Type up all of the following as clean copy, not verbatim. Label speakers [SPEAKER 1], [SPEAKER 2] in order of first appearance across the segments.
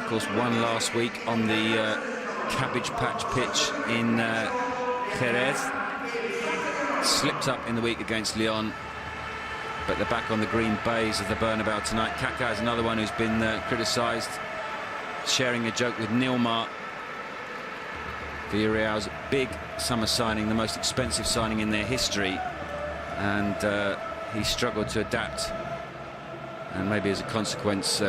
[SPEAKER 1] course, won last week on the Cabbage Patch pitch in Jerez. Slipped up in the week against Lyon, but they're back on the green baize of the Bernabeu tonight. Kaká is another one who's been criticised, sharing a joke with Nilmar. Villarreal's big summer signing, the most expensive signing in their history, and he struggled to adapt, and maybe as a consequence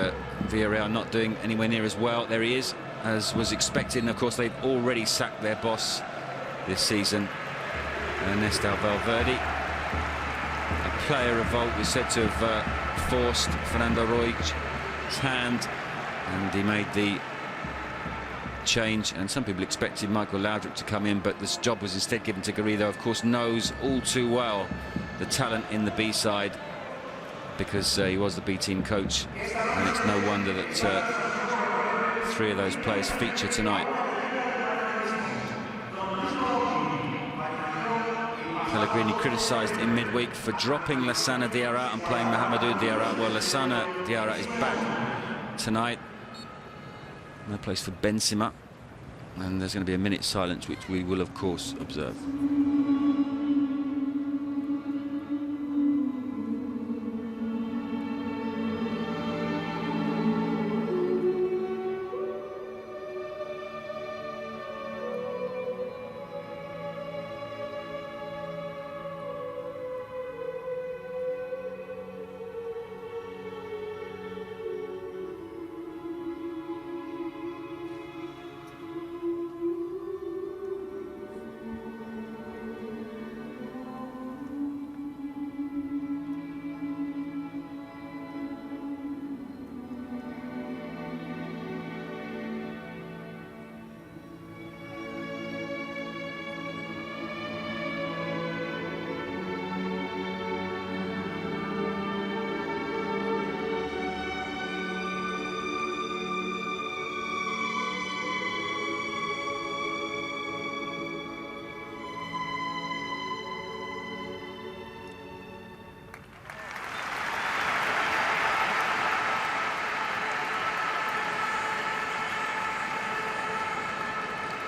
[SPEAKER 1] Villarreal not doing anywhere near as well. There he is, as was expected, and of course they've already sacked their boss this season, Ernesto Valverde. A player revolt is said to have forced Fernando Roig's hand, and he made the change, and some people expected Michael Laudrup to come in, but this job was instead given to Garrido. Of course, knows all too well the talent in the B side, because he was the B team coach, and it's no wonder that three of those players feature tonight. Pellegrini criticised in midweek for dropping Lassana Diarra and playing Mahamadou Diarra. Well, Lassana Diarra is back tonight. No place for Benzema, and there's going to be a minute's silence, which we will of course observe.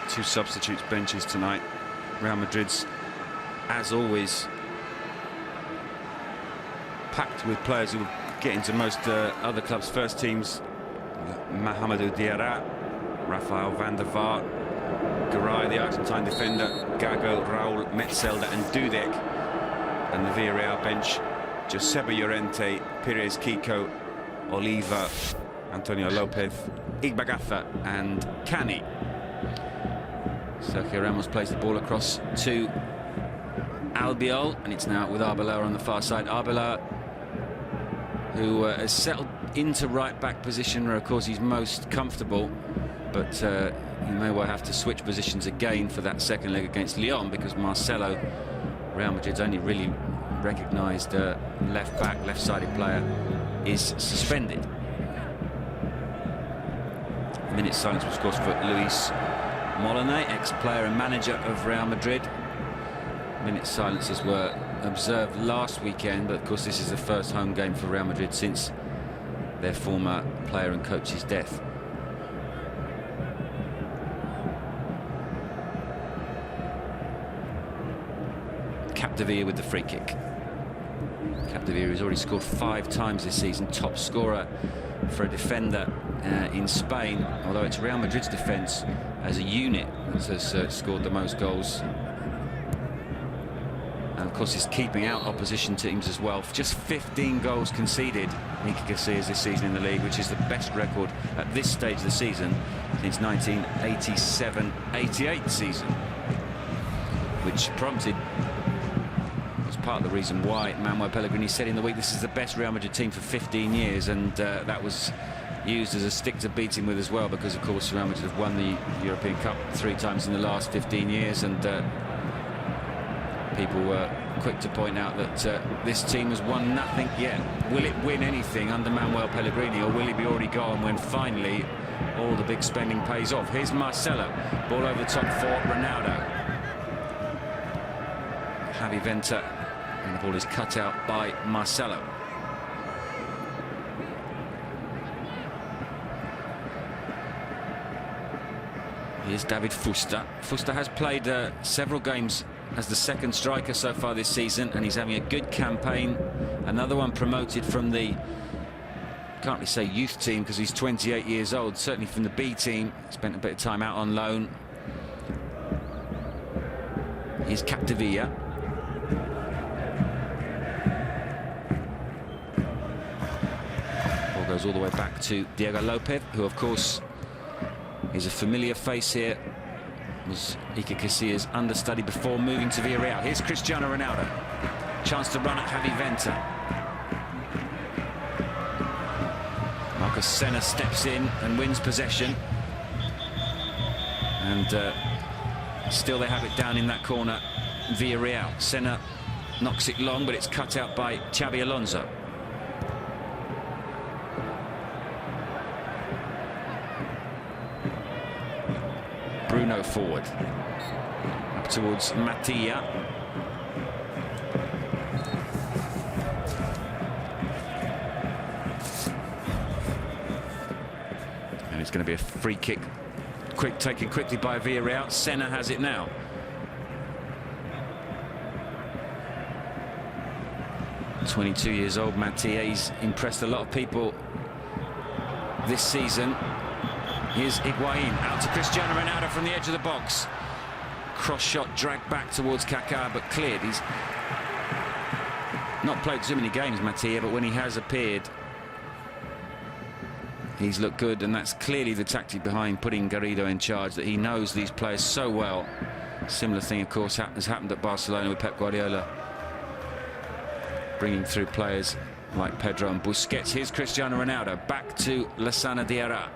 [SPEAKER 1] Two substitutes benches tonight. Real Madrid's, as always, packed with players who will get into most other clubs' first teams. Mahamadou Diarra, Rafael van der Vaart, Garay, the Argentine defender, Gago, Raul, Metzelder and Dudek. And the Villarreal bench, Joseba Llorente, Pires Kiko, Oliva, Antonio Lopez, Igbagaza and Cani. Sergio Ramos plays the ball across to Albiol, and it's now with Arbeloa on the far side. Arbeloa, who has settled into right-back position where, of course, he's most comfortable, but he may well have to switch positions again for that second leg against Lyon, because Marcelo, Real Madrid's only really recognised left-back, left-sided player, is suspended. A minute's silence was, of course, for Luis Molinay, ex-player and manager of Real Madrid. Minute silences were observed last weekend, but of course this is the first home game for Real Madrid since their former player and coach's death. Capdevila with the free kick. Capdevila has already scored 5 times this season, top scorer for a defender in Spain, although it's Real Madrid's defence as a unit that has scored the most goals. And of course, he's keeping out opposition teams as well. Just 15 goals conceded, Iker Casillas, this season in the league, which is the best record at this stage of the season since 1987-88 season, which prompted, was part of the reason why Manuel Pellegrini said in the week this is the best Real Madrid team for 15 years, and that was used as a stick to beat him with as well, because of course Real Madrid have won the European Cup 3 times in the last 15 years, and people were quick to point out that this team has won nothing yet. Will it win anything under Manuel Pellegrini, or will it be already gone when finally all the big spending pays off? Here's Marcelo, ball over the top for Ronaldo. Javi Venter, and the ball is cut out by Marcelo. Here's David Fuster. Fuster has played several games as the second striker so far this season, and he's having a good campaign. Another one promoted from the, can't really say youth team because he's 28 years old, certainly from the B team. Spent a bit of time out on loan. Here's Capdevilla. Ball goes all the way back to Diego Lopez, who of course is a familiar face here. Was Iker Casillas' understudy before moving to Villarreal. Here's Cristiano Ronaldo. Chance to run at Javi Venter. Marcus Senna steps in and wins possession. And still they have it down in that corner. Villarreal. Senna knocks it long, but it's cut out by Xabi Alonso. Bruno forward. Up towards Mattia. And it's going to be a free kick. Taken quickly by Villarreal. Senna has it now. "22 years old, Mattia. He's impressed a lot of people this season. Here's Higuain out to Cristiano Ronaldo from the edge of the box. Cross shot dragged back towards Kaká, but cleared. He's not played too many games, Mattia, but when he has appeared, he's looked good, and that's clearly the tactic behind putting Garrido in charge, that he knows these players so well. Similar thing, of course, has happened at Barcelona with Pep Guardiola, bringing through players like Pedro and Busquets. Here's Cristiano Ronaldo back to Lassana Diarra.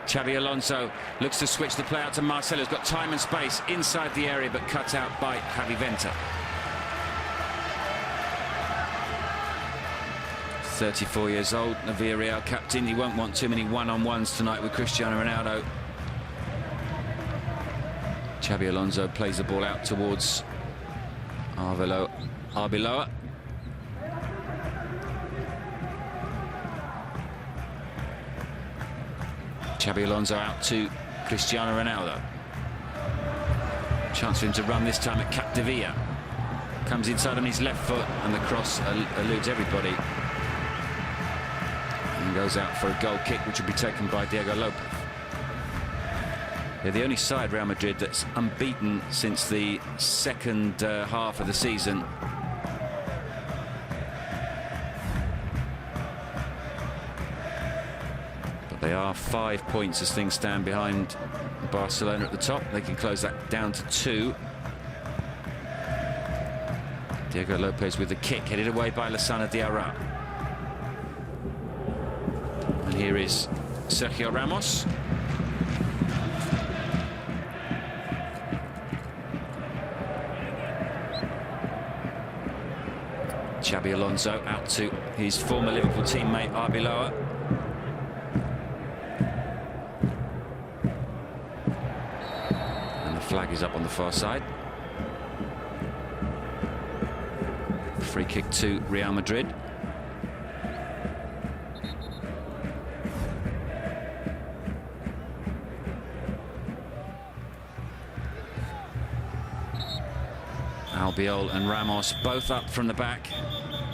[SPEAKER 1] Xabi Alonso looks to switch the play out to Marcelo. He's got time and space inside the area, but cut out by Javi Venter. 34 years old, the Villarreal captain. He won't want too many one-on-ones tonight with Cristiano Ronaldo. Xabi Alonso plays the ball out towards Arbeloa. Xabi Alonso out to Cristiano Ronaldo. Chance for him to run this time at Capdevilla. Comes inside on his left foot, and the cross eludes everybody. And goes out for a goal kick, which will be taken by Diego Lopez. They're the only side, Real Madrid, that's unbeaten since the second half of the season. They are 5 points as things stand behind Barcelona at the top. They can close that down to 2. Diego Lopez with the kick, headed away by Lassana Diarra. And here is Sergio Ramos. Xabi Alonso out to his former Liverpool teammate Arbeloa. Flag is up on the far side. Free kick to Real Madrid. Albiol and Ramos both up from the back.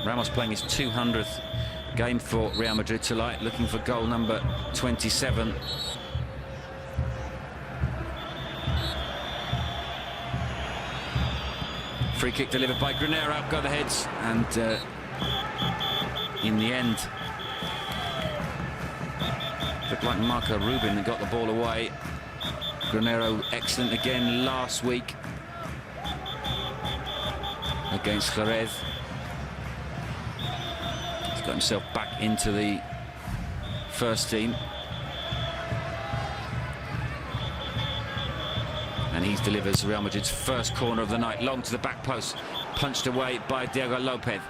[SPEAKER 1] Ramos playing his 200th game for Real Madrid tonight, looking for goal number 27. Free kick delivered by Granero, up go the heads, and in the end, looked like Marco Rubin that got the ball away. Granero excellent again last week against Jerez. He's got himself back into the first team. And he delivers Real Madrid's first corner of the night, long to the back post, punched away by Diego Lopez.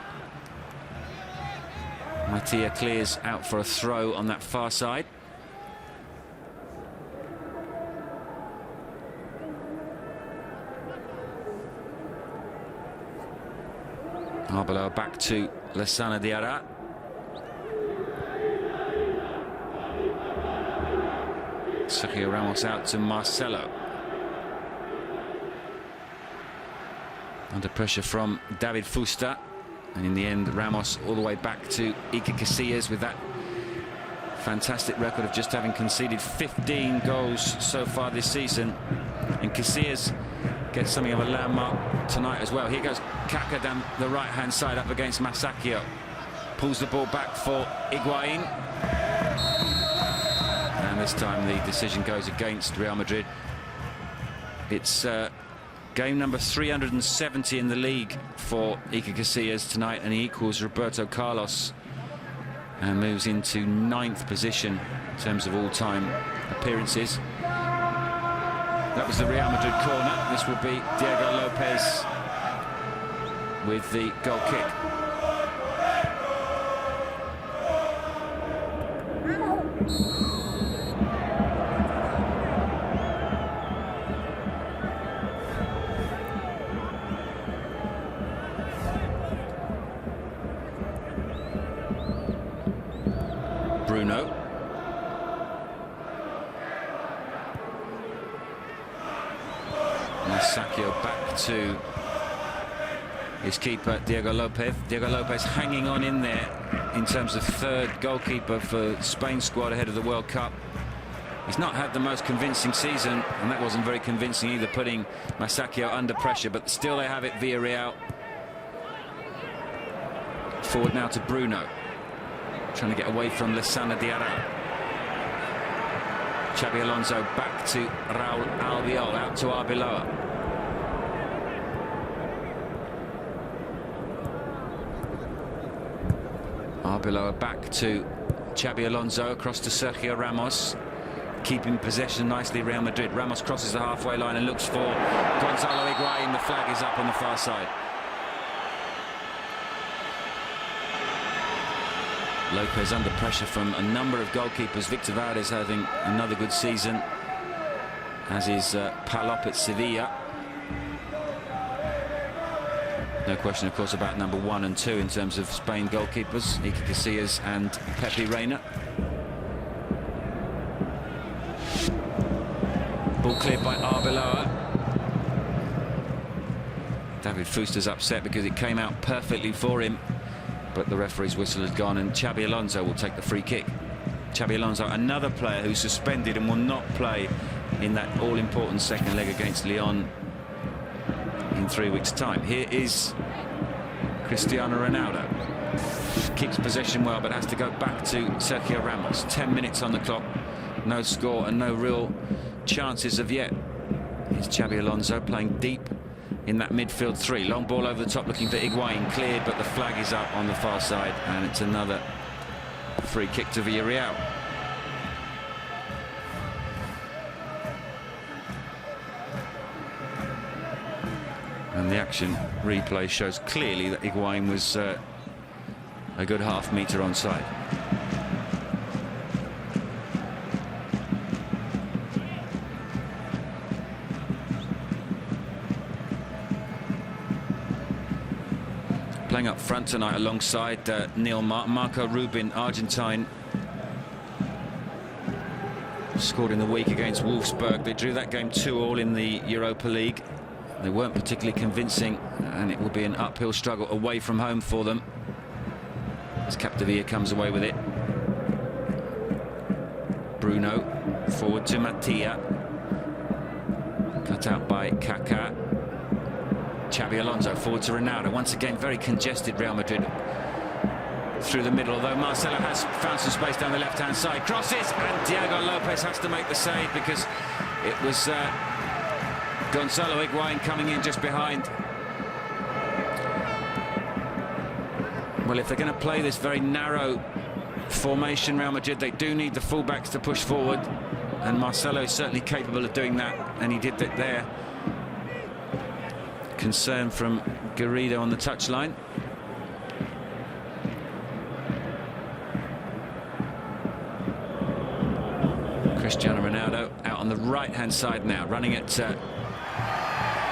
[SPEAKER 1] Mattia clears out for a throw on that far side. Arbeloa back to Lassana Diarra. Sergio Ramos out to Marcelo. Under pressure from David Fuster. And in the end, Ramos all the way back to Iker Casillas with that fantastic record of just having conceded 15 goals so far this season. And Casillas gets something of a landmark tonight as well. Here goes Kaká down the right-hand side up against Masakio. Pulls the ball back for Higuain. And this time the decision goes against Real Madrid. It's game number 370 in the league for Iker Casillas tonight, and he equals Roberto Carlos and moves into 9th position in terms of all-time appearances. That was the Real Madrid corner. This will be Diego Lopez with the goal kick. Bruno. Masakio back to his keeper, Diego Lopez. Diego Lopez hanging on in there in terms of 3rd goalkeeper for Spain's squad ahead of the World Cup. He's not had the most convincing season, and that wasn't very convincing either, putting Masakio under pressure, but still they have it, Villarreal. Forward now to Bruno. Trying to get away from Lissana Diarra. Xabi Alonso back to Raul Albiol, out to Arbeloa. Arbeloa back to Xabi Alonso, across to Sergio Ramos. Keeping possession nicely, Real Madrid. Ramos crosses the halfway line and looks for Gonzalo Higuain. The flag is up on the far side. Lopez under pressure from a number of goalkeepers. Victor Valdes having another good season, as is Palop at Sevilla. No question, of course, about number 1 and 2 in terms of Spain goalkeepers, Iker Casillas and Pepe Reina. Ball cleared by Arbeloa. David Fuster's upset because it came out perfectly for him, but the referee's whistle has gone, and Xabi Alonso will take the free kick. Xabi Alonso, another player who's suspended and will not play in that all-important second leg against Lyon in 3 weeks' time. Here is Cristiano Ronaldo. Keeps possession well, but has to go back to Sergio Ramos. 10 minutes on the clock. No score and no real chances of yet. Here's Xabi Alonso playing deep in that midfield 3. Long ball over the top looking for Higuain. Cleared, but the flag is up on the far side, and it's another free kick to Villarreal. And the action replay shows clearly that Higuain was a good half metre onside. Playing up front tonight alongside Neil Marco Rubin, Argentine. Scored in the week against Wolfsburg. They drew that game 2-2 in the Europa League. They weren't particularly convincing, and it will be an uphill struggle away from home for them, as Capdevila comes away with it. Bruno forward to Mattia. Cut out by Kaká. Xabi Alonso forward to Ronaldo. Once again, very congested Real Madrid through the middle, although Marcelo has found some space down the left-hand side. Crosses, and Diego Lopez has to make the save because it was Gonzalo Higuain coming in just behind. Well, if they're going to play this very narrow formation, Real Madrid, they do need the fullbacks to push forward, and Marcelo is certainly capable of doing that, and he did that there. Concern from Garrido on the touchline. Cristiano Ronaldo out on the right-hand side now, running at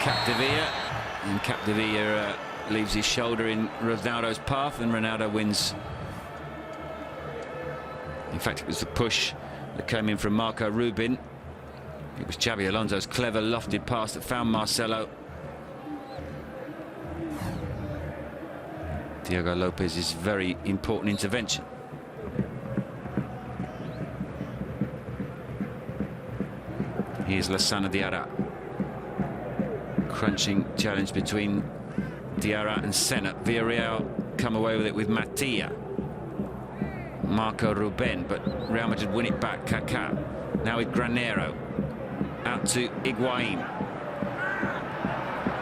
[SPEAKER 1] Capdevila, and Capdevila leaves his shoulder in Ronaldo's path, and Ronaldo wins. In fact, it was the push that came in from Marco Rubin. It was Xabi Alonso's clever lofted pass that found Marcelo. Diego Lopez's very important intervention. Here's Lassana Diarra. Crunching challenge between Diarra and Senna. Villarreal come away with it with Mattia. Marco Ruben, but Real Madrid win it back. Kaká. Now with Granero. Out to Higuain.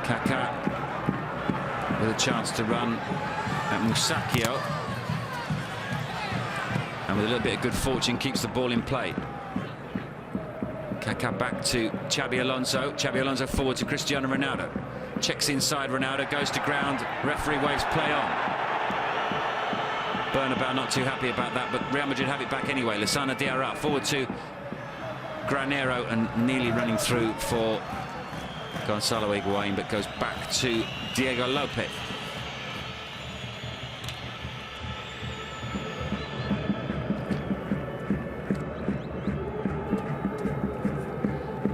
[SPEAKER 1] Kaká with a chance to run at Musacchio. And with a little bit of good fortune keeps the ball in play. Kaká back to Xabi Alonso. Xabi Alonso forward to Cristiano Ronaldo. Checks inside Ronaldo, goes to ground. Referee waves play on. Bernabeu not too happy about that, but Real Madrid have it back anyway. Lassana Diarra forward to Granero and nearly running through for Gonzalo Higuain, but goes back to Diego Lopez.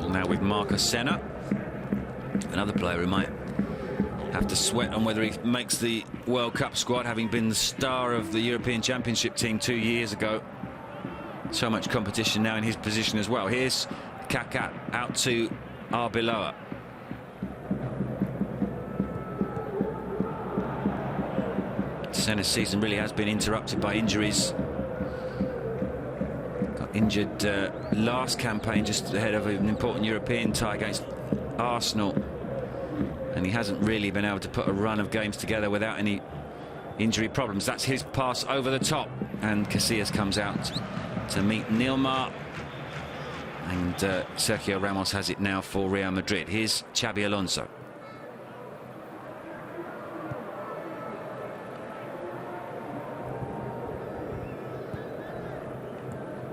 [SPEAKER 1] Now with Marco Senna, another player who might have to sweat on whether he makes the World Cup squad, having been the star of the European Championship team 2 years ago. So much competition now in his position as well. Here's Kaká out to Arbeloa. Senna's season really has been interrupted by injuries. Got injured last campaign just ahead of an important European tie against Arsenal. And he hasn't really been able to put a run of games together without any injury problems. That's his pass over the top. And Casillas comes out to meet Nilmar. And Sergio Ramos has it now for Real Madrid. Here's Xabi Alonso.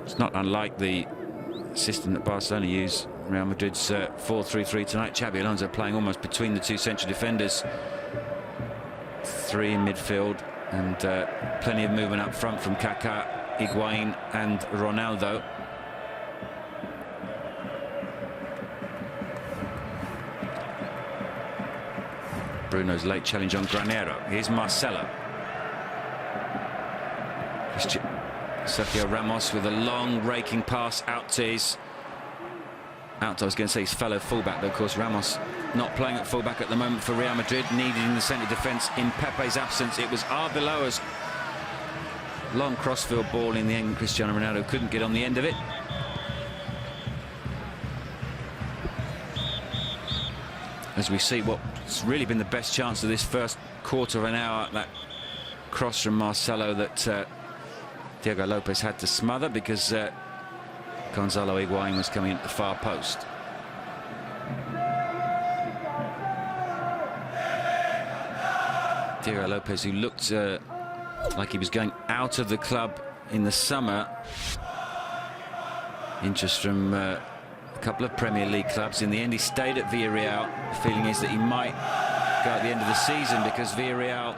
[SPEAKER 1] It's not unlike the system that Barcelona use. Real Madrid's 4-3-3 tonight. Xabi Alonso playing almost between the two central defenders. 3 in midfield, and plenty of movement up front from Kaká, Higuain and Ronaldo. Bruno's late challenge on Granero. Here's Marcelo. Sergio Ramos with a long raking pass out to his I was going to say his fellow fullback, though of course Ramos not playing at fullback at the moment for Real Madrid, needed in the centre defence in Pepe's absence. It was Arbeloa's long crossfield ball in the end. Cristiano Ronaldo couldn't get on the end of it. As we see what's really been the best chance of this first quarter of an hour, that cross from Marcelo that Diego Lopez had to smother because Gonzalo Higuain was coming at the far post. Diego Lopez, who looked like he was going out of the club in the summer. Interest from a couple of Premier League clubs. In the end, he stayed at Villarreal. The feeling is that he might go at the end of the season because Villarreal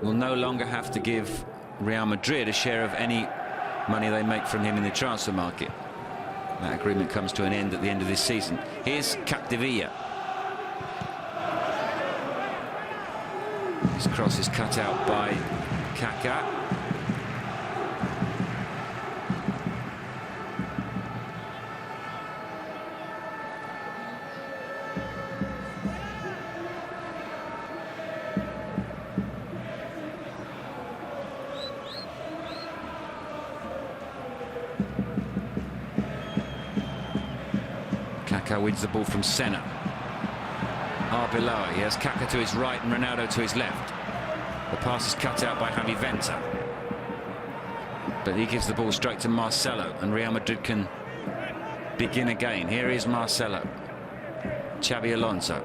[SPEAKER 1] will no longer have to give Real Madrid a share of any money they make from him in the transfer market. That agreement comes to an end at the end of this season. Here's Capdevilla. His cross is cut out by Kaká. Kaká wins the ball from Senna. Arbeloa, he has Kaká to his right and Ronaldo to his left. The pass is cut out by Javi Venta. But he gives the ball straight to Marcelo, and Real Madrid can begin again. Here is Marcelo. Xabi Alonso.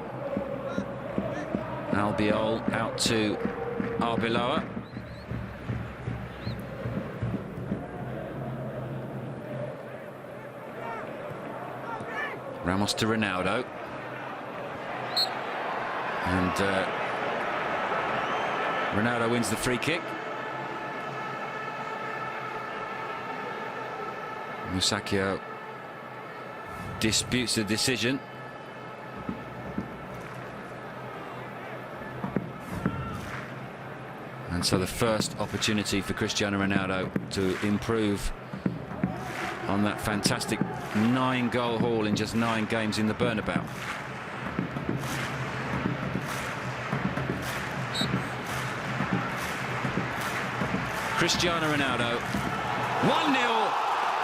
[SPEAKER 1] Albiol out to Arbeloa. Ramos to Ronaldo. And Ronaldo wins the free kick. Musacchio disputes the decision. And so the first opportunity for Cristiano Ronaldo to improve on that fantastic 9-goal haul in just 9 games in the Bernabeu. Cristiano Ronaldo, 1-0,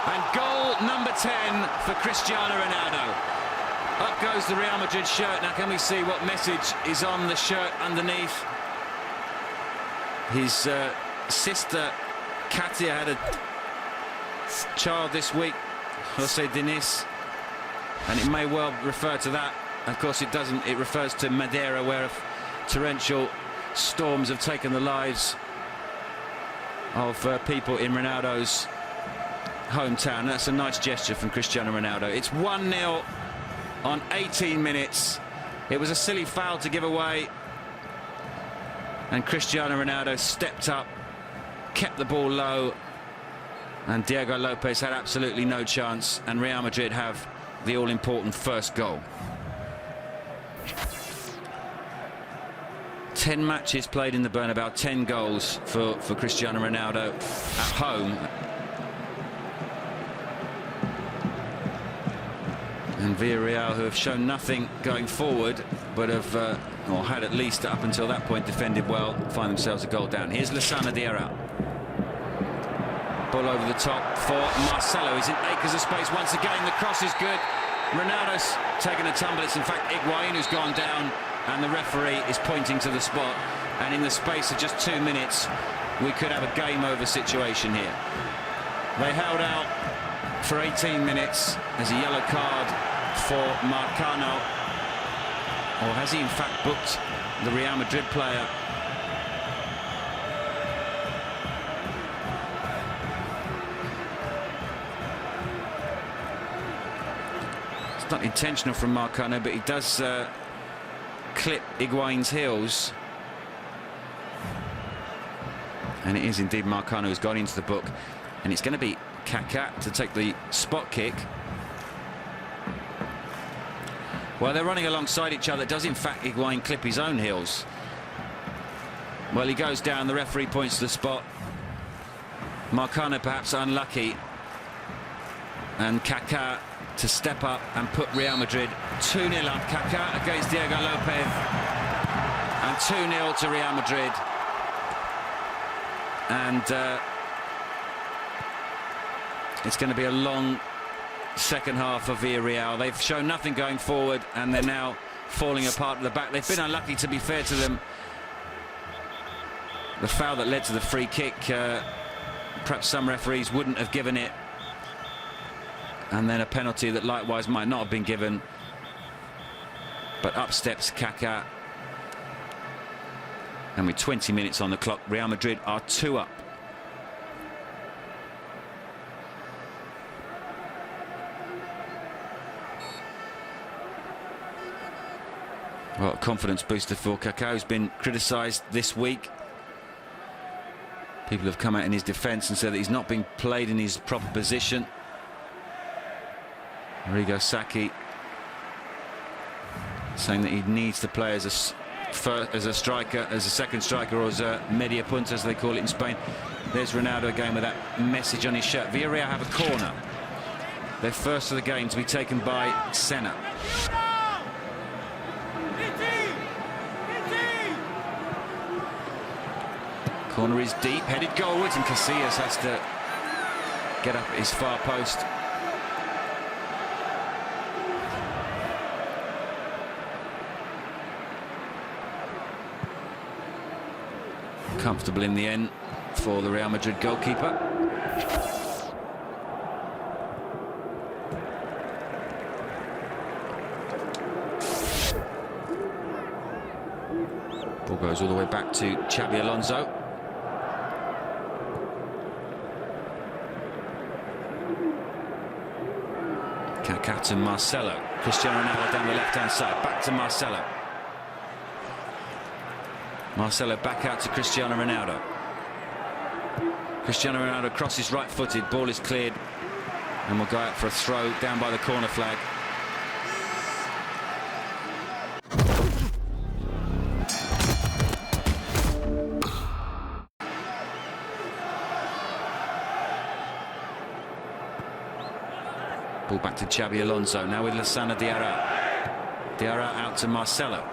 [SPEAKER 1] and goal number 10 for Cristiano Ronaldo. Up goes the Real Madrid shirt. Now can we see what message is on the shirt underneath? His sister Katia had a child this week, Jose Diniz, and it may well refer to that. Of course it doesn't. It refers to Madeira, where torrential storms have taken the lives of people in Ronaldo's hometown. That's a nice gesture from Cristiano Ronaldo. It's 1-0 on 18 minutes. It was a silly foul to give away, and Cristiano Ronaldo stepped up, kept the ball low, and Diego Lopez had absolutely no chance, and Real Madrid have the all-important first goal. 10 matches played in the Bernabeu, 10 goals for Cristiano Ronaldo at home. And Villarreal, who have shown nothing going forward, but have, or had at least up until that point defended well, find themselves a goal down. Here's Lassana Diarra. Ball over the top for Marcelo. He's in acres of space once again. The cross is good. Ronaldo's taken a tumble. It's in fact Higuain who's gone down, and the referee is pointing to the spot. And in the space of just 2 minutes, we could have a game-over situation here. They held out for 18 minutes. There's a yellow card for Marcano. Or has he in fact booked the Real Madrid player? It's not intentional from Marcano, but he does clip Higuain's heels. And it is indeed Marcano who's gone into the book. And it's going to be Kaká to take the spot kick. Well, they're running alongside each other. Does in fact Higuain clip his own heels? Well, he goes down. The referee points to the spot. Marcano perhaps unlucky. And Kaká to step up and put Real Madrid 2-0 up. Kaká against Diego Lopez. And 2-0 to Real Madrid. And it's going to be a long second half for Villarreal. They've shown nothing going forward, and they're now falling apart at the back. They've been unlucky, to be fair to them. The foul that led to the free kick, perhaps some referees wouldn't have given it. And then a penalty that likewise might not have been given. But up steps Kaká. And with 20 minutes on the clock, Real Madrid are 2 up. Well, confidence booster for Kaká, who's been criticised this week. People have come out in his defence and said that he's not being played in his proper position. Arrigo Sacchi saying that he needs to play as a striker, as a second striker, or as a media punta, as they call it in Spain. There's Ronaldo again with that message on his shirt. Villarreal have a corner. Their first of the game to be taken by Senna. Corner is deep, headed goalwards, and Casillas has to get up at his far post. Comfortable in the end for the Real Madrid goalkeeper. Ball goes all the way back to Xabi Alonso. Kaká to Marcelo. Cristiano Ronaldo down the left-hand side. Back to Marcelo. Marcelo back out to Cristiano Ronaldo. Cristiano Ronaldo crosses right-footed. Ball is cleared and will go out for a throw down by the corner flag. Ball back to Xabi Alonso, now with Lassana Diarra. Diarra out to Marcelo.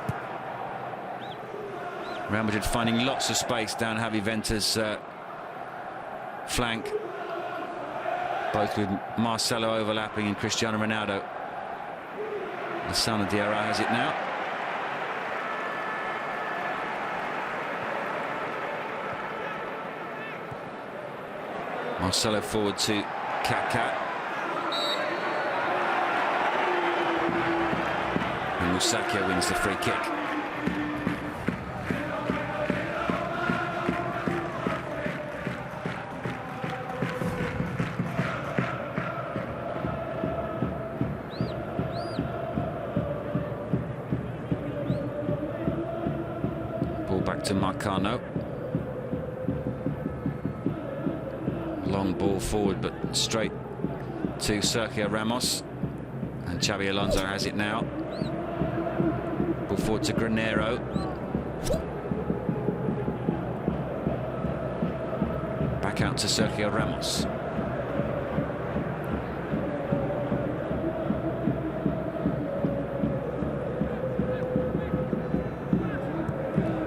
[SPEAKER 1] Real Madrid finding lots of space down Javi Venta's flank, both with Marcelo overlapping and Cristiano Ronaldo. Lassana Diarra has it now. Marcelo forward to Kaká. And Musacchio wins the free kick. Ball back to Marcano. Long ball forward, but straight to Sergio Ramos, and Xabi Alonso has it now. Ball forward to Granero. Back out to Sergio Ramos.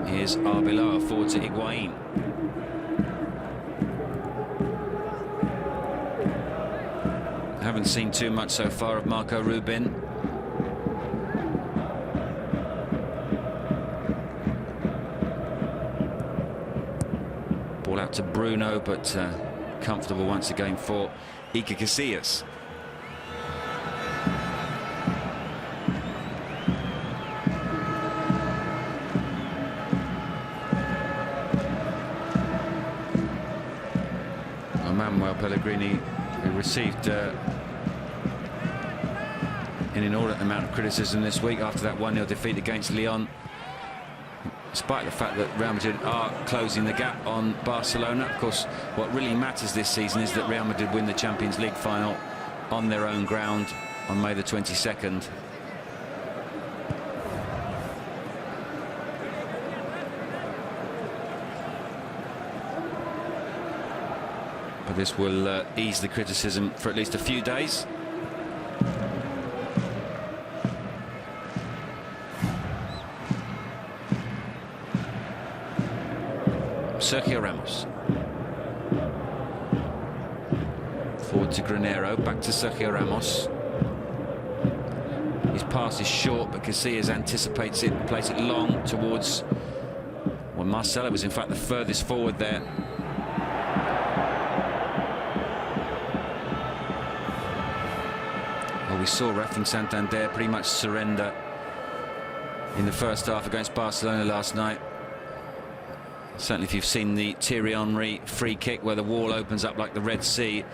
[SPEAKER 1] Here's Arbeloa forward to Higuain. Haven't seen too much so far of Marco Rubin. Ball out to Bruno, but comfortable once again for Iker Casillas. Manuel Pellegrini, who received an inordinate amount of criticism this week after that 1-0 defeat against Lyon, despite the fact that Real Madrid are closing the gap on Barcelona. Of course, what really matters this season is that Real Madrid win the Champions League final on their own ground on May the 22nd. But this will ease the criticism for at least a few days. Sergio Ramos. Forward to Granero, back to Sergio Ramos. His pass is short, but Casillas anticipates it, plays it long towards... Well, Marcelo was in fact the furthest forward there. Well, we saw Racing Santander pretty much surrender in the first half against Barcelona last night. Certainly if you've seen the Thierry Henry free kick where the wall opens up like the Red Sea.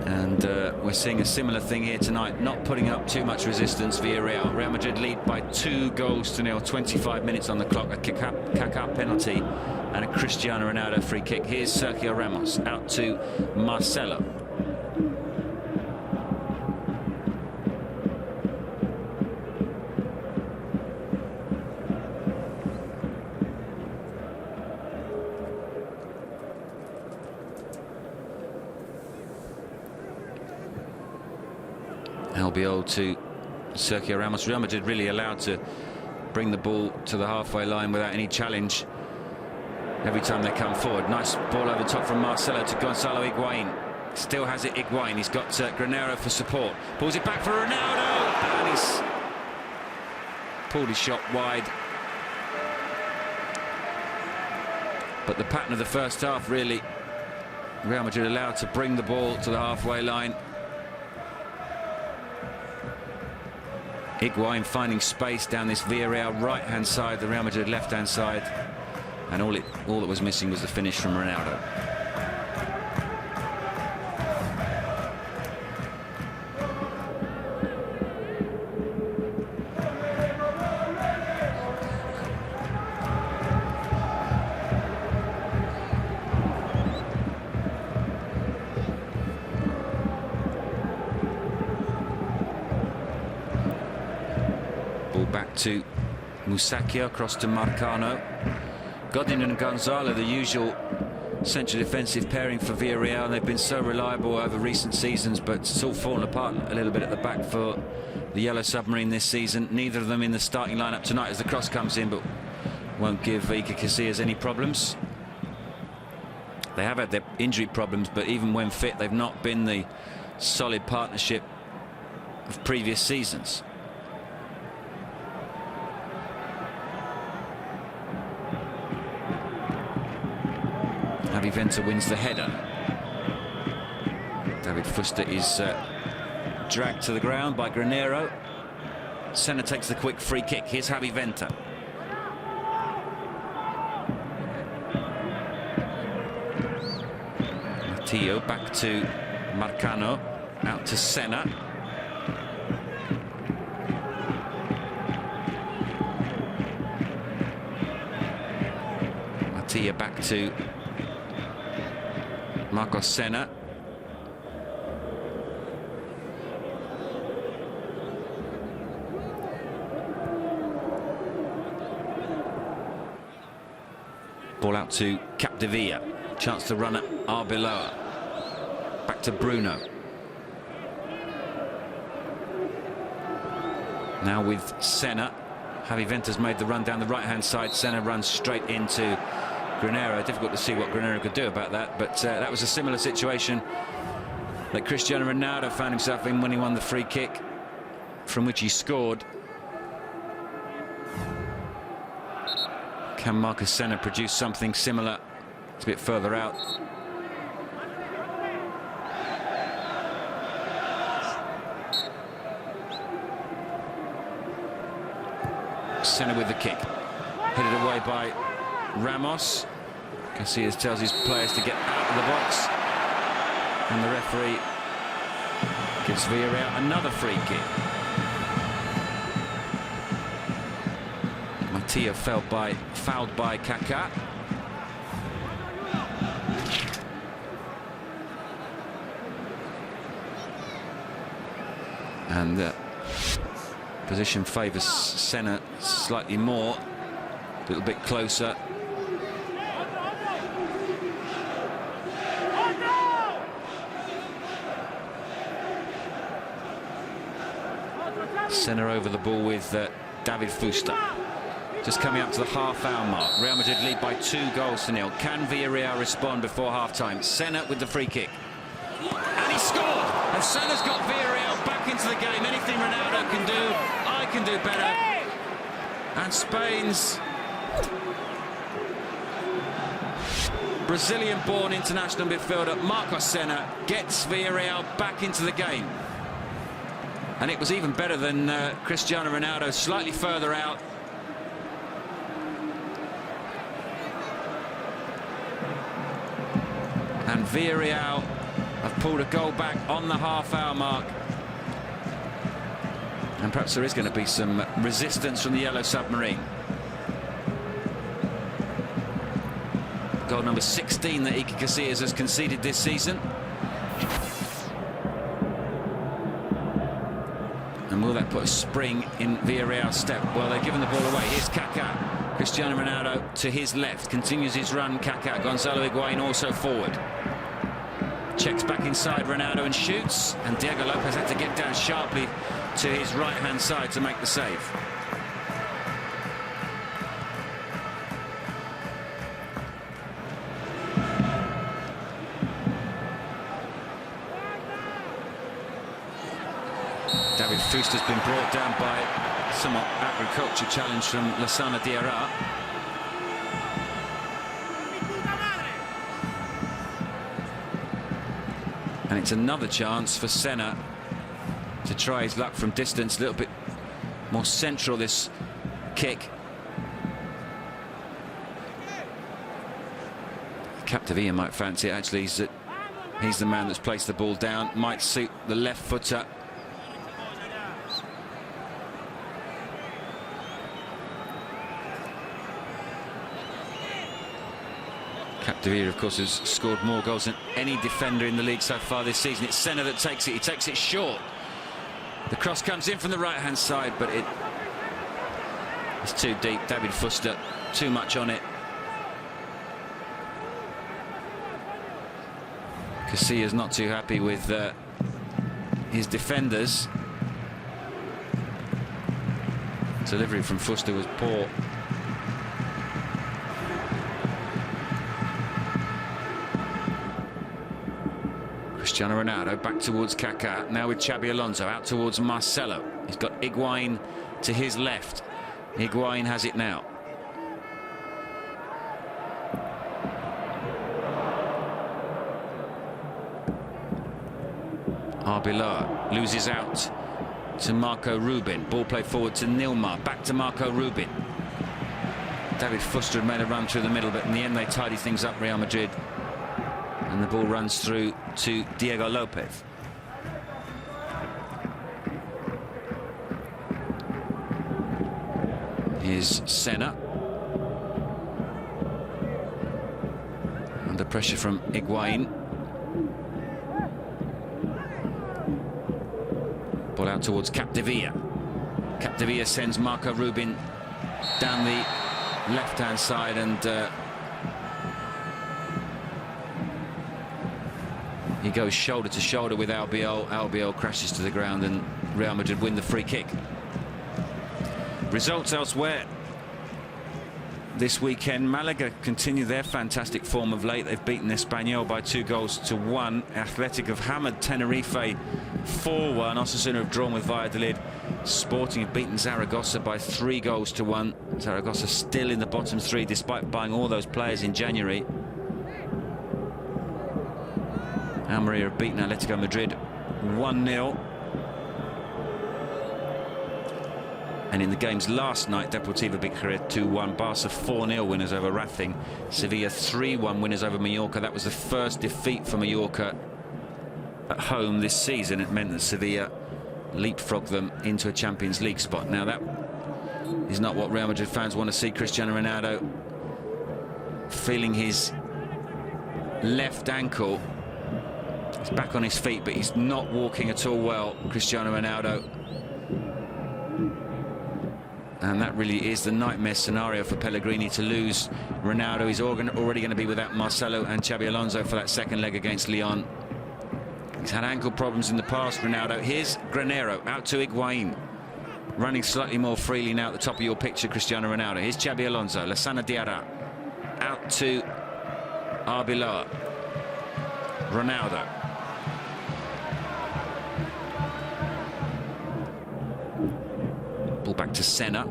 [SPEAKER 1] And we're seeing a similar thing here tonight, not putting up too much resistance. Villarreal. Real Madrid lead by 2-0, 25 minutes on the clock. A Kaká penalty and a Cristiano Ronaldo free kick. Here's Sergio Ramos out to Marcelo. Albiol to Sergio Ramos. Real Madrid really allowed to bring the ball to the halfway line without any challenge every time they come forward. Nice ball over the top from Marcelo to Gonzalo Higuain. Still has it Higuain. He's got Granero for support. Pulls it back for Ronaldo, and he's pulled his shot wide. But the pattern of the first half, really, Real Madrid allowed to bring the ball to the halfway line. Higuain finding space down this Villarreal right-hand side, the Real Madrid left-hand side, and all that was missing was the finish from Ronaldo. Back to Musacchio, across to Marcano. Godin and Gonzalo, the usual central defensive pairing for Villarreal. They've been so reliable over recent seasons, but it's all fallen apart a little bit at the back for the Yellow Submarine this season. Neither of them in the starting lineup tonight as the cross comes in, but won't give Iker Casillas any problems. They have had their injury problems, but even when fit, they've not been the solid partnership of previous seasons. Javi Venter wins the header. David Fuster is dragged to the ground by Granero. Senna takes the quick free kick. Here's Javi Venter. Matteo back to Marcano, out to Senna. Matteo back to Marcos Senna. Ball out to Capdevila. Chance to run at Arbeloa. Back to Bruno. Now with Senna. Javi Venter's made the run down the right-hand side. Senna runs straight into Granero. Difficult to see what Granero could do about that, but that was a similar situation that Cristiano Ronaldo found himself in when he won the free kick, from which he scored. Can Marcos Senna produce something similar? It's a bit further out. Senna with the kick. Headed away by Ramos. Casillas tells his players to get out of the box. And the referee gives Villarreal another free kick. Matteo fouled by Kaká. And the position favours Senna slightly more, a little bit closer. Senna over the ball with David Fuster. Just coming up to the half-hour mark. Real Madrid lead by 2-0. Can Villarreal respond before half-time? Senna with the free kick. And he scored! And Senna's got Villarreal back into the game. Anything Ronaldo can do, I can do better. And Spain's Brazilian-born international midfielder Marcos Senna gets Villarreal back into the game. And it was even better than Cristiano Ronaldo, slightly further out. And Villarreal have pulled a goal back on the half-hour mark. And perhaps there is going to be some resistance from the Yellow Submarine. Goal number 16 that Iker Casillas has conceded this season. And will that put a spring in Villarreal's step? Well, they've given the ball away. Here's Kaká. Cristiano Ronaldo to his left. Continues his run. Kaká. Gonzalo Higuain also forward. Checks back inside Ronaldo and shoots. And Diego Lopez had to get down sharply to his right-hand side to make the save. David Fuster's been brought down by somewhat agriculture challenge from Lassana Diarra. And it's another chance for Senna to try his luck from distance. A little bit more central, this kick. Capdevila might fancy it. Actually, he's the man that's placed the ball down. Might suit the left footer. Capdevila, of course, has scored more goals than any defender in the league so far this season. It's Senna that takes it. He takes it short. The cross comes in from the right-hand side, but it's too deep. David Fuster, too much on it. Casillas not too happy with his defenders. Delivery from Fuster was poor. Cristiano Ronaldo back towards Kaká. Now with Xabi Alonso out towards Marcelo. He's got Higuain to his left. Higuain has it now. Arbeloa loses out to Marco Rubin. Ball played forward to Nilmar. Back to Marco Rubin. David Fuster had made a run through the middle, but in the end they tidy things up, Real Madrid. And the ball runs through to Diego Lopez. Here's Senna. Under pressure from Higuain. Ball out towards Capdevila. Capdevila sends Marco Rubin down the left-hand side, and he goes shoulder to shoulder with Albiol. Albiol crashes to the ground, and Real Madrid win the free kick. Results elsewhere this weekend. Malaga continue their fantastic form of late. They've beaten Espanyol by 2-1. Athletic of hammered Tenerife 4-1. Osasuna have drawn with Valladolid. Sporting have beaten Zaragoza by 3-1. Zaragoza still in the bottom three despite buying all those players in January. Almeria have beaten Atletico Madrid 1-0. And in the games last night, Deportivo beat Jerez 2-1. Barca 4-0 winners over Racing. Sevilla 3-1 winners over Mallorca. That was the first defeat for Mallorca at home this season. It meant that Sevilla leapfrogged them into a Champions League spot. Now that is not what Real Madrid fans want to see. Cristiano Ronaldo feeling his left ankle. He's back on his feet, but he's not walking at all well, Cristiano Ronaldo. And that really is the nightmare scenario for Pellegrini, to lose Ronaldo. He's already going to be without Marcelo and Xabi Alonso for that second leg against Lyon. He's had ankle problems in the past, Ronaldo. Here's Granero out to Higuain. Running slightly more freely now at the top of your picture, Cristiano Ronaldo. Here's Xabi Alonso. Lassana Diarra out to Arbeloa. Ronaldo. Ball back to Senna.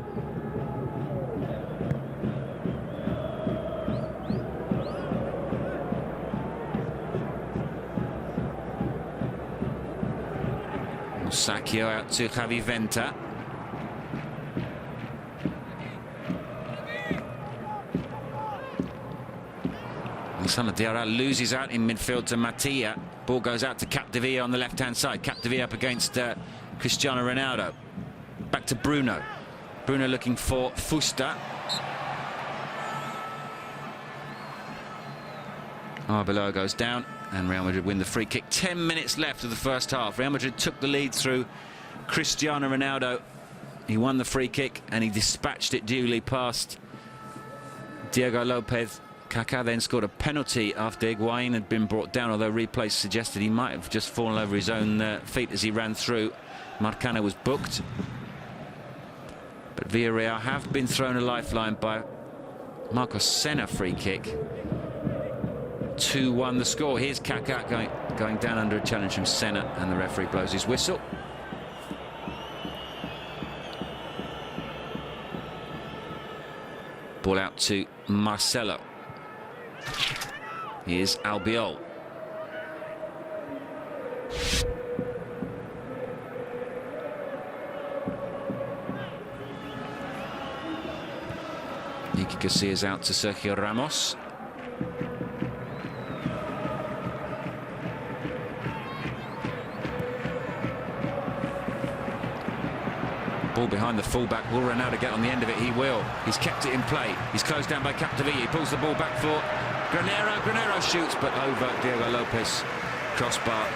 [SPEAKER 1] Musacchio out to Javi Venta. Lassana Diarra loses out in midfield to Mattia. Ball goes out to Capdevila on the left-hand side. Capdevila up against Cristiano Ronaldo. Back to Bruno. Bruno looking for Fuster. Arbeloa goes down, and Real Madrid win the free kick. 10 minutes left of the first half. Real Madrid took the lead through Cristiano Ronaldo. He won the free kick, and he dispatched it duly past Diego Lopez. Kaká then scored a penalty after Higuain had been brought down, although replays suggested he might have just fallen over his own feet as he ran through. Marcano was booked. But Villarreal have been thrown a lifeline by Marcos Senna free kick. 2-1 the score. Here's Kaká going down under a challenge from Senna, and the referee blows his whistle. Ball out to Marcelo. Here's Albiol. Iker Casillas out to Sergio Ramos. Ball behind the fullback. Will Ronaldo get on the end of it? He will. He's kept it in play. He's closed down by Capdevila. He pulls the ball back for Granero. Granero shoots, but over Diego Lopez. Crossbar.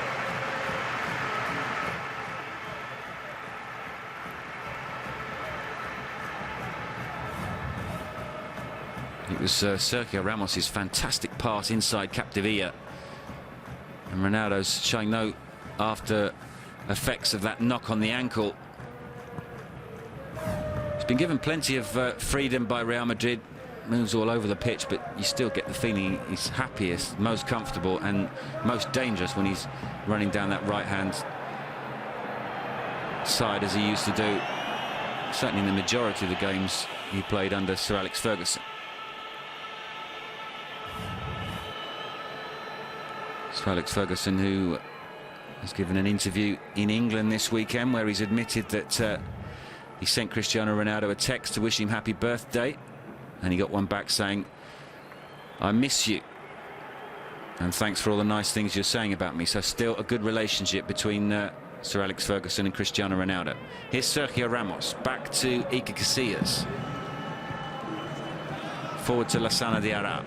[SPEAKER 1] It was Sergio Ramos' fantastic pass inside Capdevila. And And Ronaldo's showing no after effects of that knock on the ankle. He's been given plenty of freedom by Real Madrid. Moves all over the pitch, but you still get the feeling he's happiest, most comfortable and most dangerous when he's running down that right-hand side, as he used to do, certainly in the majority of the games he played under Sir Alex Ferguson. Sir Alex Ferguson, who has given an interview in England this weekend where he's admitted that he sent Cristiano Ronaldo a text to wish him happy birthday, and he got one back saying, "I miss you, and thanks for all the nice things you're saying about me." So still a good relationship between Sir Alex Ferguson and Cristiano Ronaldo. Here's Sergio Ramos, back to Iker Casillas. Forward to Lassana Diarra.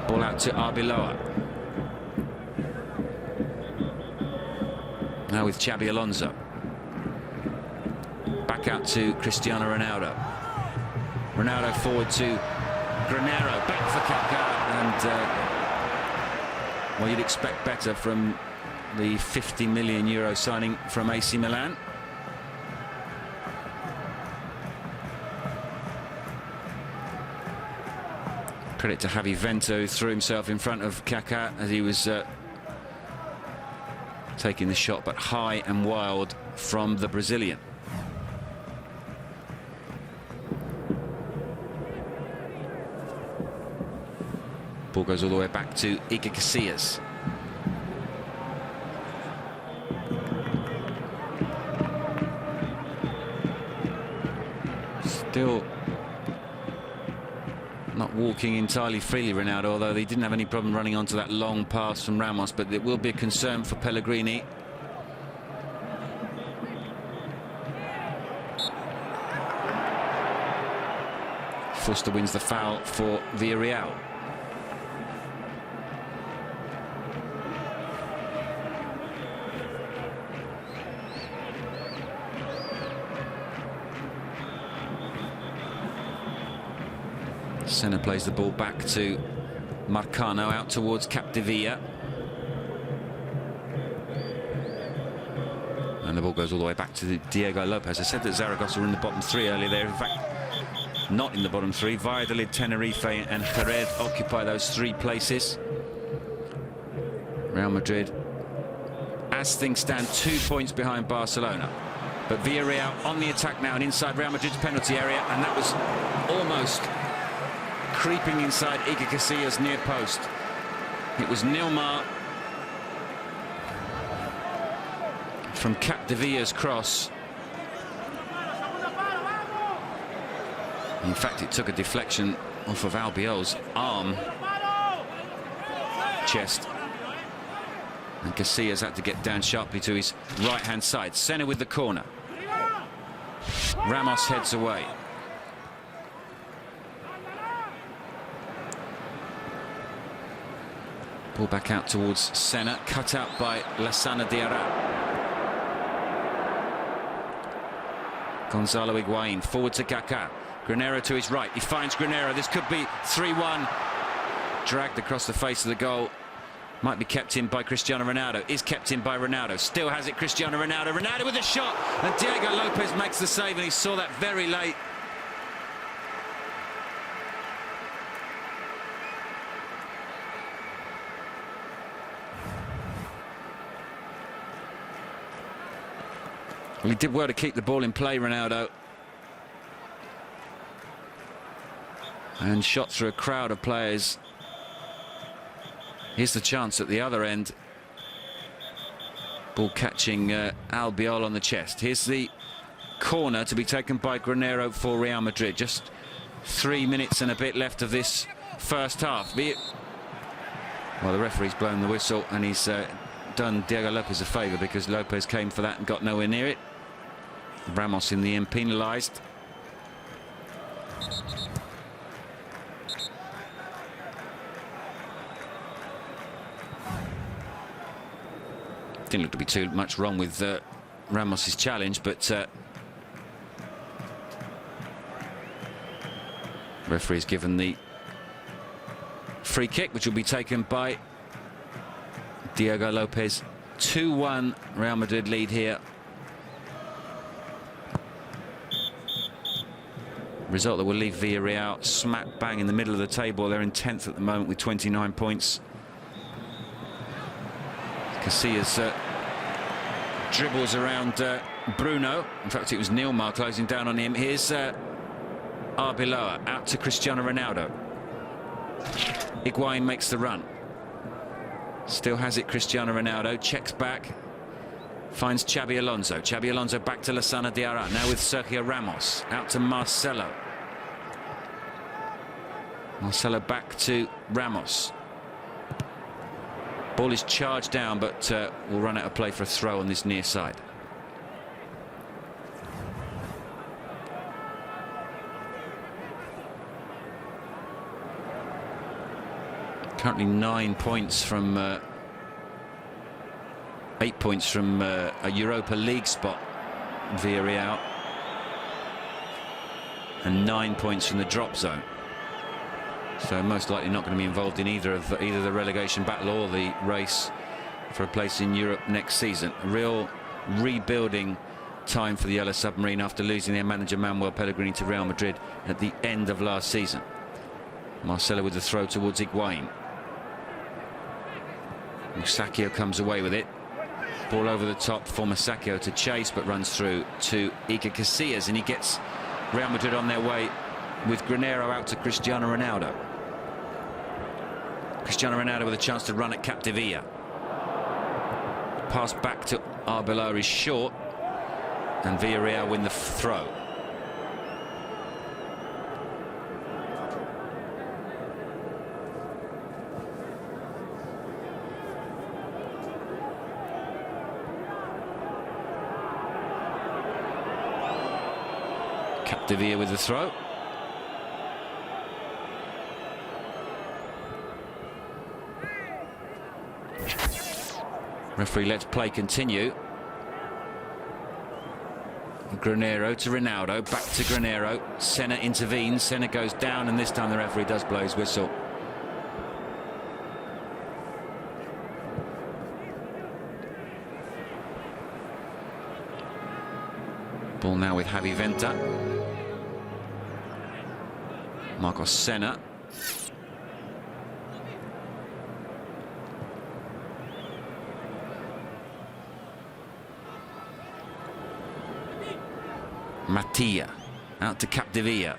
[SPEAKER 1] Ball out to Arbeloa. Now with Xabi Alonso. Back out to Cristiano Ronaldo. Ronaldo forward to Granero, back for Kaká, and well, you'd expect better from the €50 million signing from AC Milan. Credit to Javi Vento, who threw himself in front of Kaká as he was taking the shot, but high and wild from the Brazilian. Ball goes all the way back to Iker Casillas. Still not walking entirely freely, Ronaldo, although he didn't have any problem running onto that long pass from Ramos, but it will be a concern for Pellegrini. Fuster wins the foul for Villarreal. Senna plays the ball back to Marcano, out towards Capdevila. And the ball goes all the way back to Diego Lopez. I said that Zaragoza were in the bottom three earlier. They're in fact not in the bottom three. Valladolid, Tenerife and Jerez occupy those three places. Real Madrid, as things stand, 2 points behind Barcelona. But Villarreal on the attack now and inside Real Madrid's penalty area, and that was almost creeping inside Iker Casillas' near post. It was Nilmar from Capdevilla's cross. In fact, it took a deflection off of Albiol's arm, chest, and Casillas had to get down sharply to his right-hand side. Senna with the corner. Ramos heads away. Ball back out towards Senna, cut out by Lassana Diarra. Gonzalo Higuain forward to Kaká. Granero to his right. He finds Granero. This could be 3-1. Dragged across the face of the goal. Might be kept in by Cristiano Ronaldo. Is kept in by Ronaldo. Still has it, Cristiano Ronaldo. Ronaldo with a shot. And Diego Lopez makes the save, and he saw that very late. Well, he did well to keep the ball in play, Ronaldo. And shot through a crowd of players. Here's the chance at the other end. Ball catching Albiol on the chest. Here's the corner to be taken by Granero for Real Madrid. Just 3 minutes and a bit left of this first half. Well, the referee's blown the whistle, and he's done Diego Lopez a favour, because Lopez came for that and got nowhere near it. Ramos in the end penalised. Didn't look to be too much wrong with Ramos's challenge, but referee's given the free kick, which will be taken by Diego Lopez. 2-1 Real Madrid lead here. Result that will leave Villarreal smack bang in the middle of the table. They're in 10th at the moment with 29 points. Casillas dribbles around Bruno. In fact, it was Neymar closing down on him. Here's Arbeloa out to Cristiano Ronaldo. Higuain makes the run. Still has it, Cristiano Ronaldo. Checks back. Finds Xabi Alonso. Xabi Alonso back to Lassana Diarra. Now with Sergio Ramos. Out to Marcelo. Marcelo back to Ramos. Ball is charged down, but will run out of play for a throw on this near side. Currently 9 points from 8 points from a Europa League spot, Villarreal, and 9 points from the drop zone. So most likely not going to be involved in either the relegation battle or the race for a place in Europe next season. A real rebuilding time for the Yellow Submarine after losing their manager Manuel Pellegrini to Real Madrid at the end of last season. Marcelo with the throw towards Higuain. Musacchio comes away with it. Ball over the top for Musacchio to chase, but runs through to Iker Casillas, and he gets Real Madrid on their way with Granero out to Cristiano Ronaldo. Cristiano Ronaldo with a chance to run at Capdevila. Pass back to Arbeloa is short, and Villarreal win the throw. Capdevila with the throw. Referee lets play continue. Granero to Ronaldo, back to Granero. Senna intervenes, Senna goes down, and this time the referee does blow his whistle. Ball now with Javi Venta. Marcos Senna. Mattia out to Capdevila.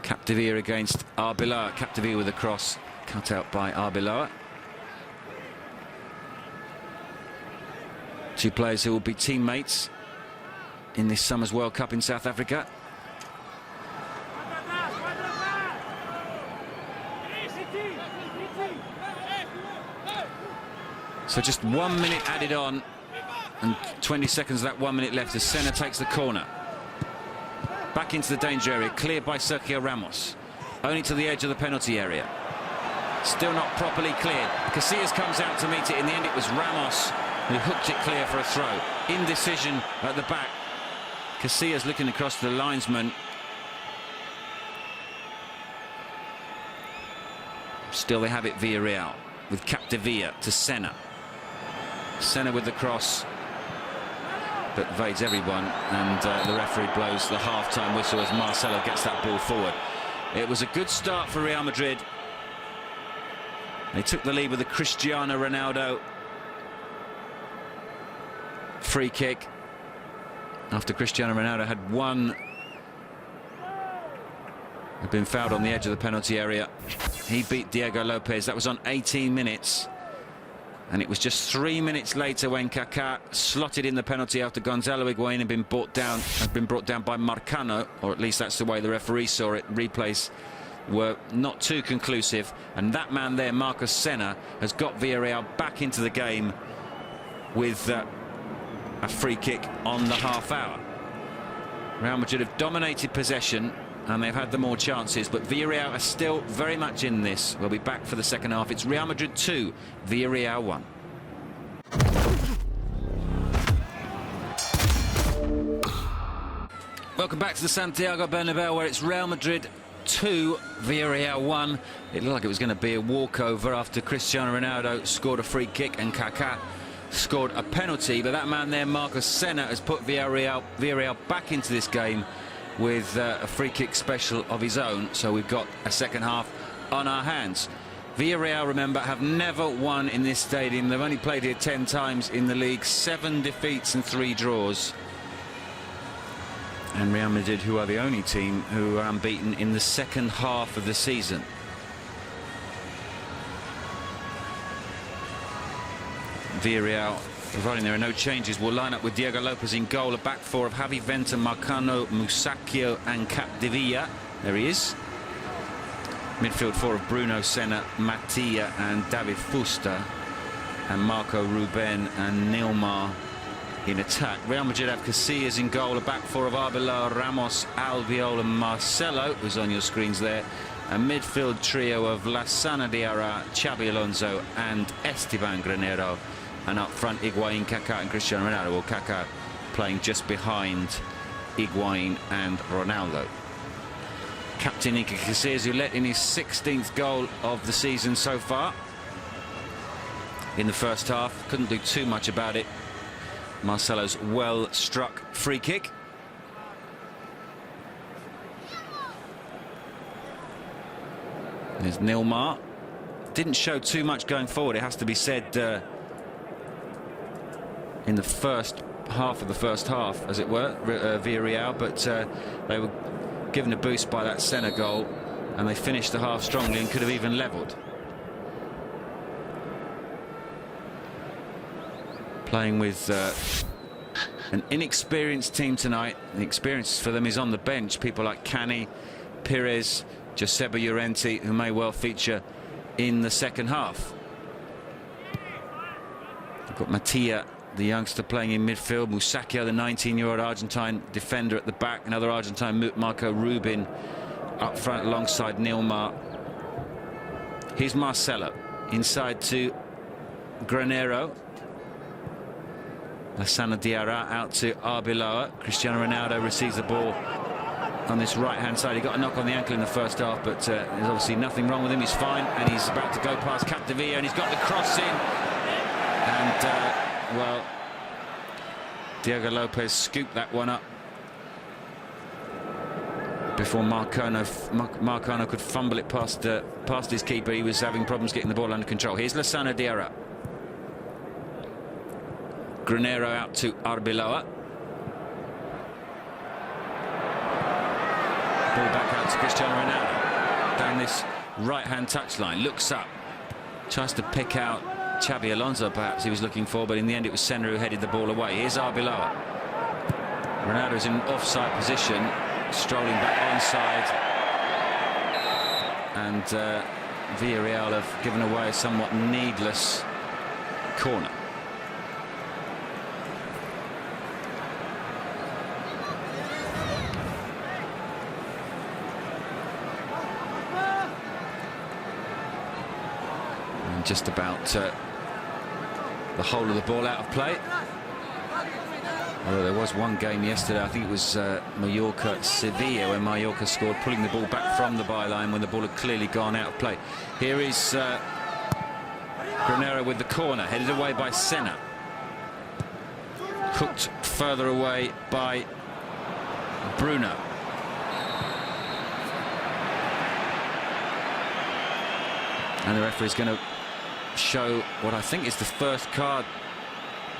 [SPEAKER 1] Capdevila against Arbeloa. Capdevila with a cross cut out by Arbeloa. Two players who will be teammates in this summer's World Cup in South Africa. So just 1 minute added on, and 20 seconds of that 1 minute left as Senna takes the corner. Back into the danger area, cleared by Sergio Ramos. Only to the edge of the penalty area. Still not properly cleared. Casillas comes out to meet it. In the end, it was Ramos who hooked it clear for a throw. Indecision at the back. Casillas looking across to the linesman. Still they have it, Villarreal, with Capdevila to Senna. Senna with the cross, but evades everyone, and the referee blows the half-time whistle as Marcelo gets that ball forward. It was a good start for Real Madrid. They took the lead with a Cristiano Ronaldo free kick after Cristiano Ronaldo had been fouled on the edge of the penalty area. He beat Diego Lopez. That was on 18 minutes. And it was just 3 minutes later when Kaká slotted in the penalty after Gonzalo Higuain had been brought down by Marcano, or at least that's the way the referee saw it. Replays were not too conclusive, and that man there, Marcos Senna, has got Villarreal back into the game with a free kick on the half hour. Real Madrid have dominated possession and they've had the more chances, but Villarreal are still very much in this. We'll be back for the second half. It's Real Madrid 2, Villarreal 1. Welcome back to the Santiago Bernabeu, where it's Real Madrid 2, Villarreal 1. It looked like it was going to be a walkover after Cristiano Ronaldo scored a free kick and Kaká scored a penalty. But that man there, Marcos Senna, has put Villarreal back into this game with a free kick special of his own. So we've got a second half on our hands. Villarreal, remember, have never won in this stadium. They've only played here 10 times in the league, 7 defeats and 3 draws. And Real Madrid, who are the only team who are unbeaten in the second half of the season. Villarreal, providing there are no changes, will line up with Diego Lopez in goal, a back four of Javi Venta, Marcano, Musacchio and Capdevilla. There he is. Midfield four of Bruno Senna, Mattia and David Fuster, and Marco Ruben and Neymar in attack. Real Madrid have Casillas in goal, a back four of Arbeloa, Ramos, Albiol and Marcelo, who's on your screens there. A midfield trio of Lassana Diarra, Xabi Alonso and Esteban Granero. And up front, Higuaín, Kaká and Cristiano Ronaldo. Well, Kaká playing just behind Higuaín and Ronaldo. Captain Iker Casillas, who let in his 16th goal of the season so far in the first half. Couldn't do too much about it. Marcelo's well struck free kick. There's Neymar. Didn't show too much going forward, it has to be said, in the first half of the first half, as it were, Villarreal, but they were given a boost by that Senna goal, and they finished the half strongly and could have even levelled. Playing with an inexperienced team tonight. The experience for them is on the bench. People like Cani, Pires, Joseba Llorente, who may well feature in the second half. We've got Mattia, the youngster, playing in midfield. Musacchio, the 19-year-old Argentine defender, at the back. Another Argentine, Marco Ruben, up front alongside Neymar. Here's Marcelo inside to Granero. Lassana Diarra out to Arbeloa. Cristiano Ronaldo receives the ball on this right-hand side. He got a knock on the ankle in the first half, but there's obviously nothing wrong with him. He's fine, and he's about to go past Capdevilla, and he's got the cross in. And, well, Diego Lopez scooped that one up before Marcano could fumble it past his keeper. He was having problems getting the ball under control. Here's Lassana Diarra. Granero out to Arbeloa. Ball back out to Cristiano Ronaldo. Down this right-hand touchline. Looks up. Tries to pick out Xabi Alonso, perhaps he was looking for, but in the end it was Senna who headed the ball away. Here's Arbeloa. Ronaldo's in an offside position. Strolling back onside. And Villarreal have given away a somewhat needless corner. Just about the whole of the ball out of play. Although there was one game yesterday, I think it was Mallorca-Sevilla, where Mallorca scored, pulling the ball back from the byline when the ball had clearly gone out of play. Here is Granero with the corner, headed away by Senna. Hooked further away by Bruno. And the referee is going to show what I think is the first card.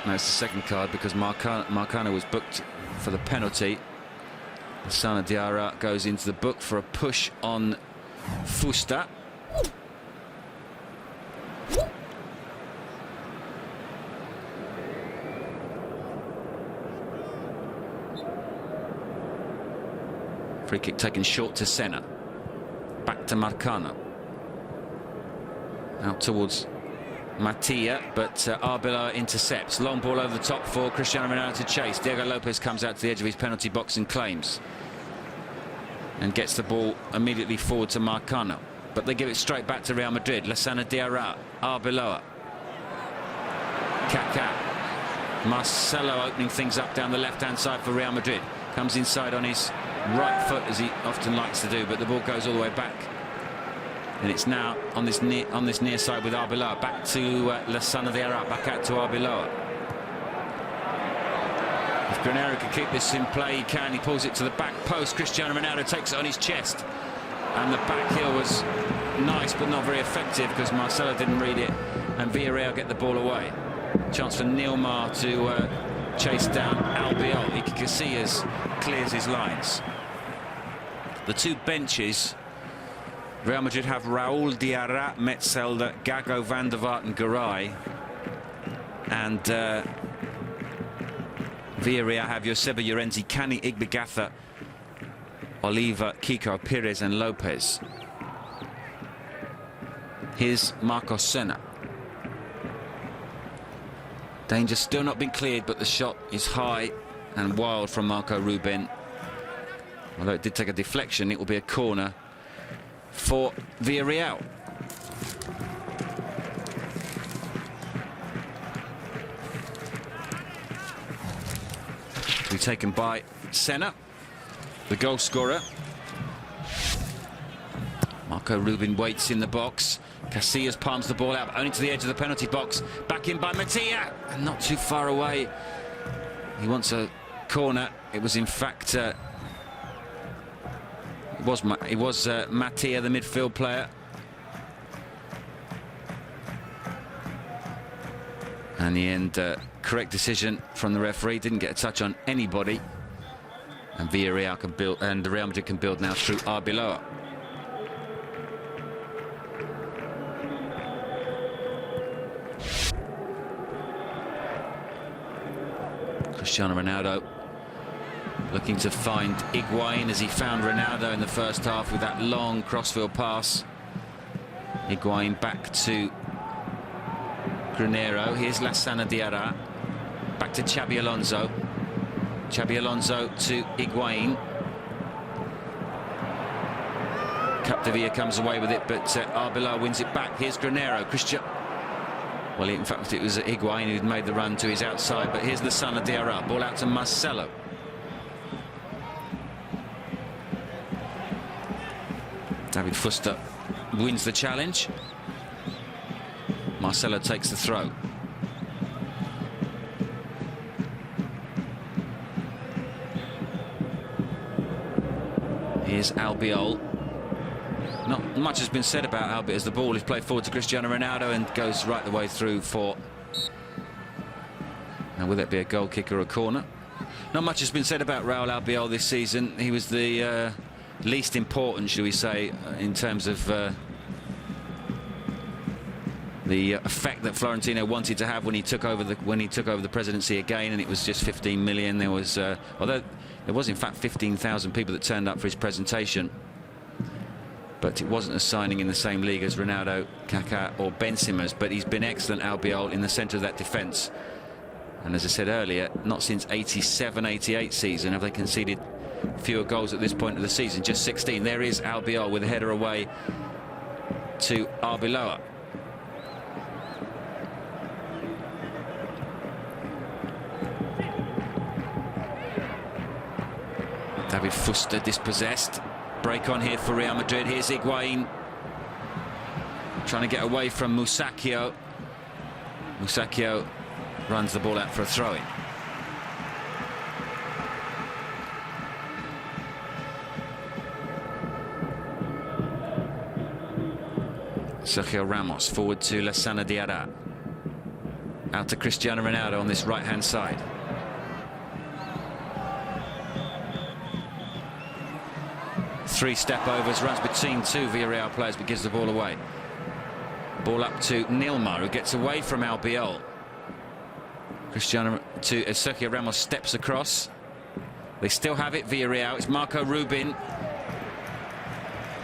[SPEAKER 1] No, it's the second card, because Marcano was booked for the penalty. Lassana Diarra goes into the book for a push on Fuster. Free kick taken short to Senna. Back to Marcano. Out towards Mattia, but Arbeloa intercepts. Long ball over the top for Cristiano Ronaldo to chase. Diego Lopez comes out to the edge of his penalty box and claims. And gets the ball immediately forward to Marcano. But they give it straight back to Real Madrid. Lassana Diarra, Arbeloa. Kaká. Marcelo opening things up down the left-hand side for Real Madrid. Comes inside on his right foot, as he often likes to do, but the ball goes all the way back. And it's now on this near side with Arbeloa. Back to Lassana Diarra, back out to Arbeloa. If Granero can keep this in play, he can. He pulls it to the back post. Cristiano Ronaldo takes it on his chest. And the back heel was nice, but not very effective because Marcelo didn't read it. And Villarreal get the ball away. Chance for Nilmar to chase down Albiol. Iker Casillas clears his lines. The two benches, Real Madrid have Raúl Diarra, Metzelder, Gago, Van der Vaart and Garay. And Villarreal have Joseba, Llorente, Cani, Igbegatha, Oliva, Kiko, Pires and Lopez. Here's Marcos Senna. Danger still not been cleared, but the shot is high and wild from Marco Ruben. Although it did take a deflection, it will be a corner for Villarreal. To be taken by Senna, the goal scorer. Marco Ruben waits in the box. Casillas palms the ball out, only to the edge of the penalty box. Back in by Mattia, and not too far away. He wants a corner. It was in fact it was Mattia, the midfield player. And in the end, correct decision from the referee. Didn't get a touch on anybody. And Villarreal can build, and Real Madrid can build now through Arbeloa. Cristiano Ronaldo looking to find Higuain as he found Ronaldo in the first half with that long crossfield pass. Higuain back to Granero. Here's Lassana Diarra. Back to Xabi Alonso. Xabi Alonso to Higuain. Capdevila comes away with it, but Arbeloa wins it back. Here's Granero. Well, in fact, it was Higuain who'd made the run to his outside, but here's Lassana Diarra. Ball out to Marcelo. David Fuster wins the challenge. Marcelo takes the throw. Here's Albiol. Not much has been said about Albiol as the ball is played forward to Cristiano Ronaldo and goes right the way through for... Now, will that be a goal kick or a corner? Not much has been said about Raúl Albiol this season. He was the least important, shall we say, in terms of the effect that Florentino wanted to have when he took over the presidency again, and it was just 15 million. There was, although there was in fact 15,000 people that turned up for his presentation, but it wasn't a signing in the same league as Ronaldo, Kaká or Benzema's. But he's been excellent, Albiol, in the centre of that defence. And as I said earlier, not since 87-88 season have they conceded fewer goals at this point of the season, just 16. There is Albiol with a header away to Arbeloa. David Fuster dispossessed. Break on here for Real Madrid. Here's Higuain trying to get away from Musacchio. Musacchio runs the ball out for a throw-in. Sergio Ramos forward to Lassana Diarra. Out to Cristiano Ronaldo on this right-hand side. Three step-overs, runs between two Villarreal players, but gives the ball away. Ball up to Nilmar, who gets away from Albiol. Cristiano to Sergio Ramos steps across. They still have it, Villarreal. It's Marco Ruben.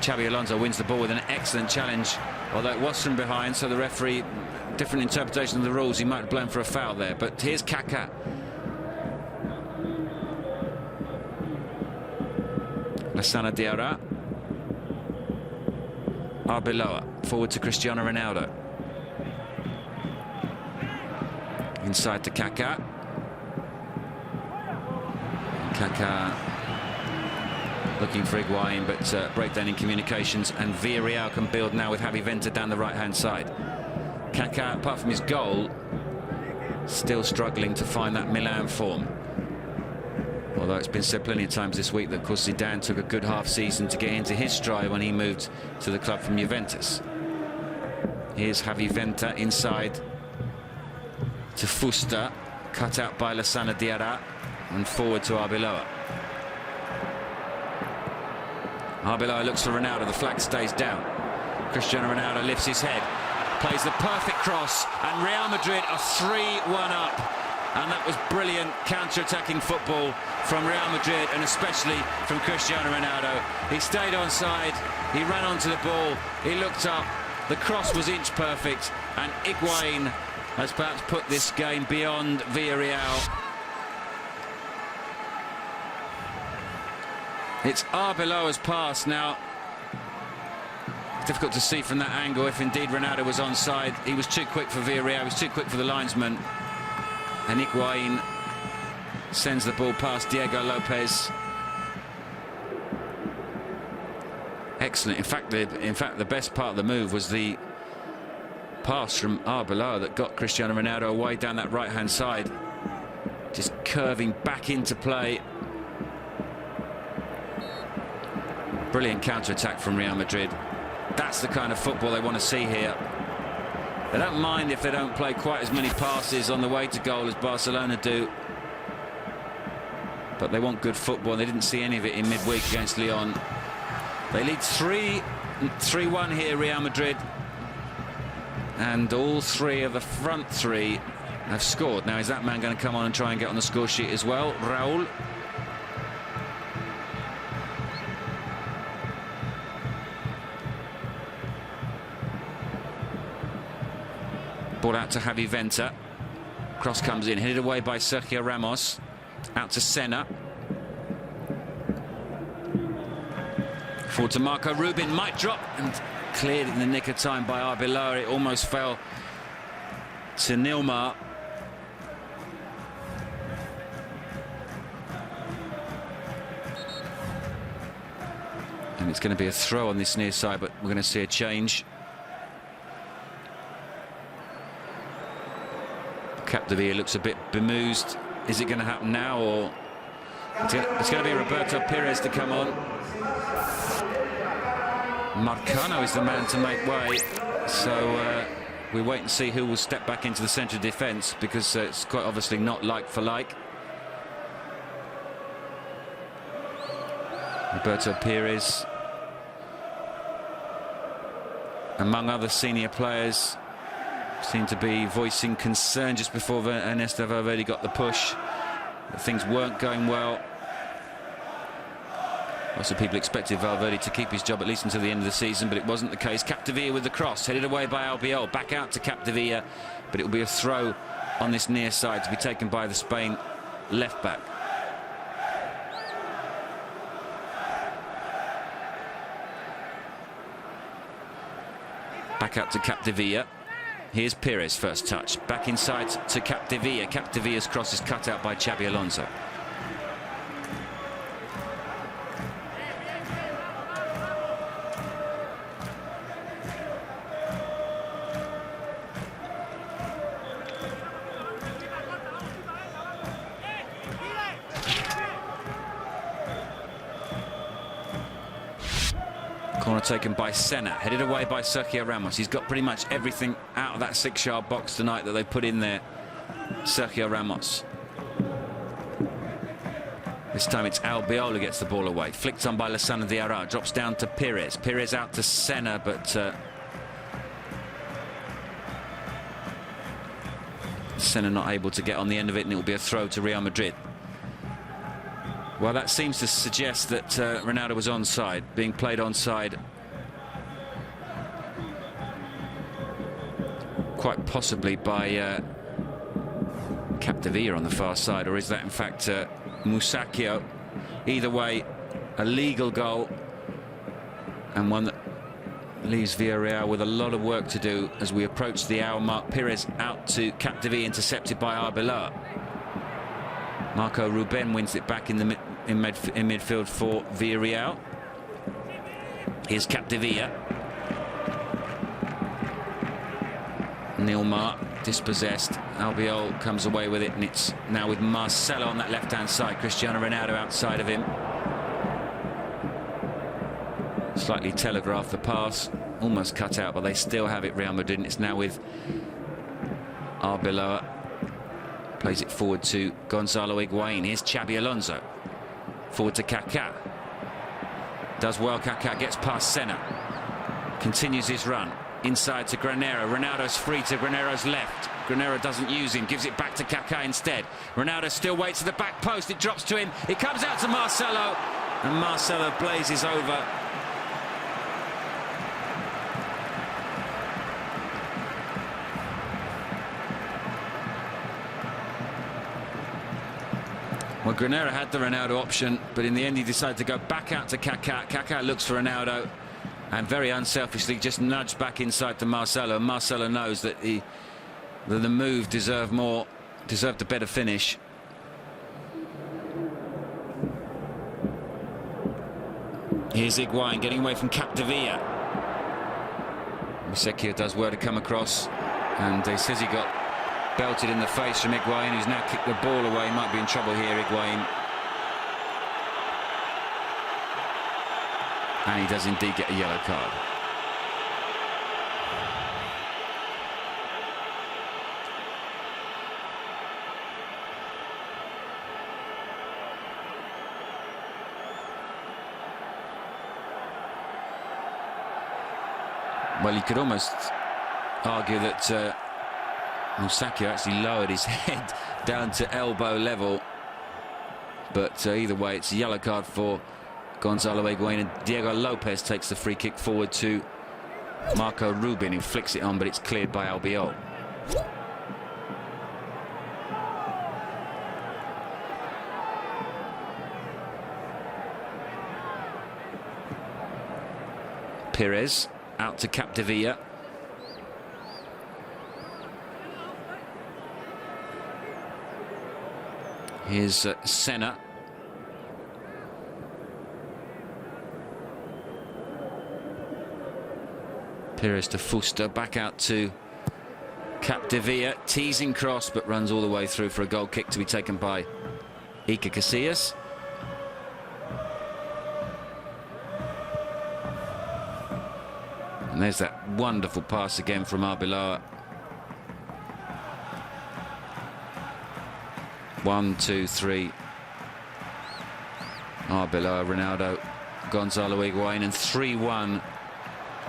[SPEAKER 1] Xabi Alonso wins the ball with an excellent challenge, although it was from behind, so the referee, different interpretation of the rules, he might have blown for a foul there. But here's Kaká. Lassana Diarra. Arbeloa forward to Cristiano Ronaldo. Inside to Kaká. Kaká looking for Higuain, but breakdown in communications, and Villarreal can build now with Javi Venta down the right-hand side. Kaká, apart from his goal, still struggling to find that Milan form. Although it's been said plenty of times this week that, of course, Zidane took a good half-season to get into his stride when he moved to the club from Juventus. Here's Javi Venta inside to Fuster, cut out by Lassana Diarra, and forward to Arbeloa. Arbeloa looks for Ronaldo, the flag stays down. Cristiano Ronaldo lifts his head, plays the perfect cross, and Real Madrid are 3-1 up. And that was brilliant counter-attacking football from Real Madrid, and especially from Cristiano Ronaldo. He stayed on side, he ran onto the ball, he looked up, the cross was inch perfect, and Higuain has perhaps put this game beyond Villarreal. It's Arbeloa's pass now. It's difficult to see from that angle if indeed Ronaldo was onside. He was too quick for Villarreal, he was too quick for the linesman. And Higuain sends the ball past Diego Lopez. Excellent. In fact, the best part of the move was the pass from Arbeloa that got Cristiano Ronaldo away down that right-hand side, just curving back into play. Brilliant counter-attack from Real Madrid. That's the kind of football they want to see here. They don't mind if they don't play quite as many passes on the way to goal as Barcelona do, but they want good football, and they didn't see any of it in midweek against Lyon. They lead 3-1 here, Real Madrid, and all three of the front three have scored. Now, is that man going to come on and try and get on the score sheet as well? Raul. Ball out to Javi Venta. Cross comes in, headed away by Sergio Ramos. Out to Senna. Forward to Marco Rubin. Might drop, and cleared in the nick of time by Arbeloa. It almost fell to Nilmar. And it's going to be a throw on this near side, but we're going to see a change. Capdevila looks a bit bemused. Is it going to happen now, or it's going to be Roberto Pires to come on? Marcano is the man to make way, so we wait and see who will step back into the centre of defence, because it's quite obviously not like for like. Roberto Pires, among other senior players, seemed to be voicing concern just before Ernesto Valverde got the push, that things weren't going well. Lots of people expected Valverde to keep his job at least until the end of the season, but it wasn't the case. Capdevila with the cross, headed away by Albiol, back out to Capdevila, but it will be a throw on this near side to be taken by the Spain left back. Back out to Capdevila. Here's Pires, first touch. Back inside to Capdevila. Capdevila's cross is cut out by Xabi Alonso. Corner taken by Senna, headed away by Sergio Ramos. He's got pretty much everything out of that 6-yard box tonight that they put in there. Sergio Ramos. This time it's Albiol who gets the ball away. Flicked on by Lassana Diarra, drops down to Pires. Pires out to Senna, but Senna not able to get on the end of it, and it will be a throw to Real Madrid. Well, that seems to suggest that Ronaldo was onside, being played onside. Quite possibly by Capdevila on the far side, or is that in fact Musacchio? Either way, a legal goal, and one that leaves Villarreal with a lot of work to do as we approach the hour mark. Pires out to Capdevila, intercepted by Arbeloa. Marco Ruben wins it back in midfield for Villarreal. Here's Capdevila. Nilmar dispossessed. Albiol comes away with it, and it's now with Marcelo on that left-hand side. Cristiano Ronaldo outside of him. Slightly telegraphed the pass, almost cut out, but they still have it, Real Madrid. And it's now with Arbeloa. Plays it forward to Gonzalo Higuain. Here's Xabi Alonso. Forward to Kaká. Does well, Kaká gets past Senna. Continues his run. Inside to Granero. Ronaldo's free to Granero's left. Granero doesn't use him. Gives it back to Kaká instead. Ronaldo still waits at the back post. It drops to him. It comes out to Marcelo. And Marcelo blazes over. Well, Granero had the Ronaldo option, but in the end he decided to go back out to Kaká. Kaká looks for Ronaldo and very unselfishly just nudged back inside to Marcelo. And Marcelo knows that the move deserved a better finish. Here's Higuain getting away from Capdevila. Musecchio does well to come across, and he says he got belted in the face from Higuain, who's now kicked the ball away. Might be in trouble here, Higuain. And he does indeed get a yellow card. Well, you could almost argue that Musecchio actually lowered his head down to elbow level, but either way it's a yellow card for Gonzalo Higuain, and Diego Lopez takes the free kick forward to Marco Ruben, who flicks it on, but it's cleared by Albiol. Pires out to Capdevila. Here's Senna. Pires to Fuster, back out to Capdevila. Teasing cross, but runs all the way through for a goal kick to be taken by Iker Casillas. And there's that wonderful pass again from Arbeloa. 1, 2, 3. Arbeloa, Ronaldo, Gonzalo Higuain, and 3-1.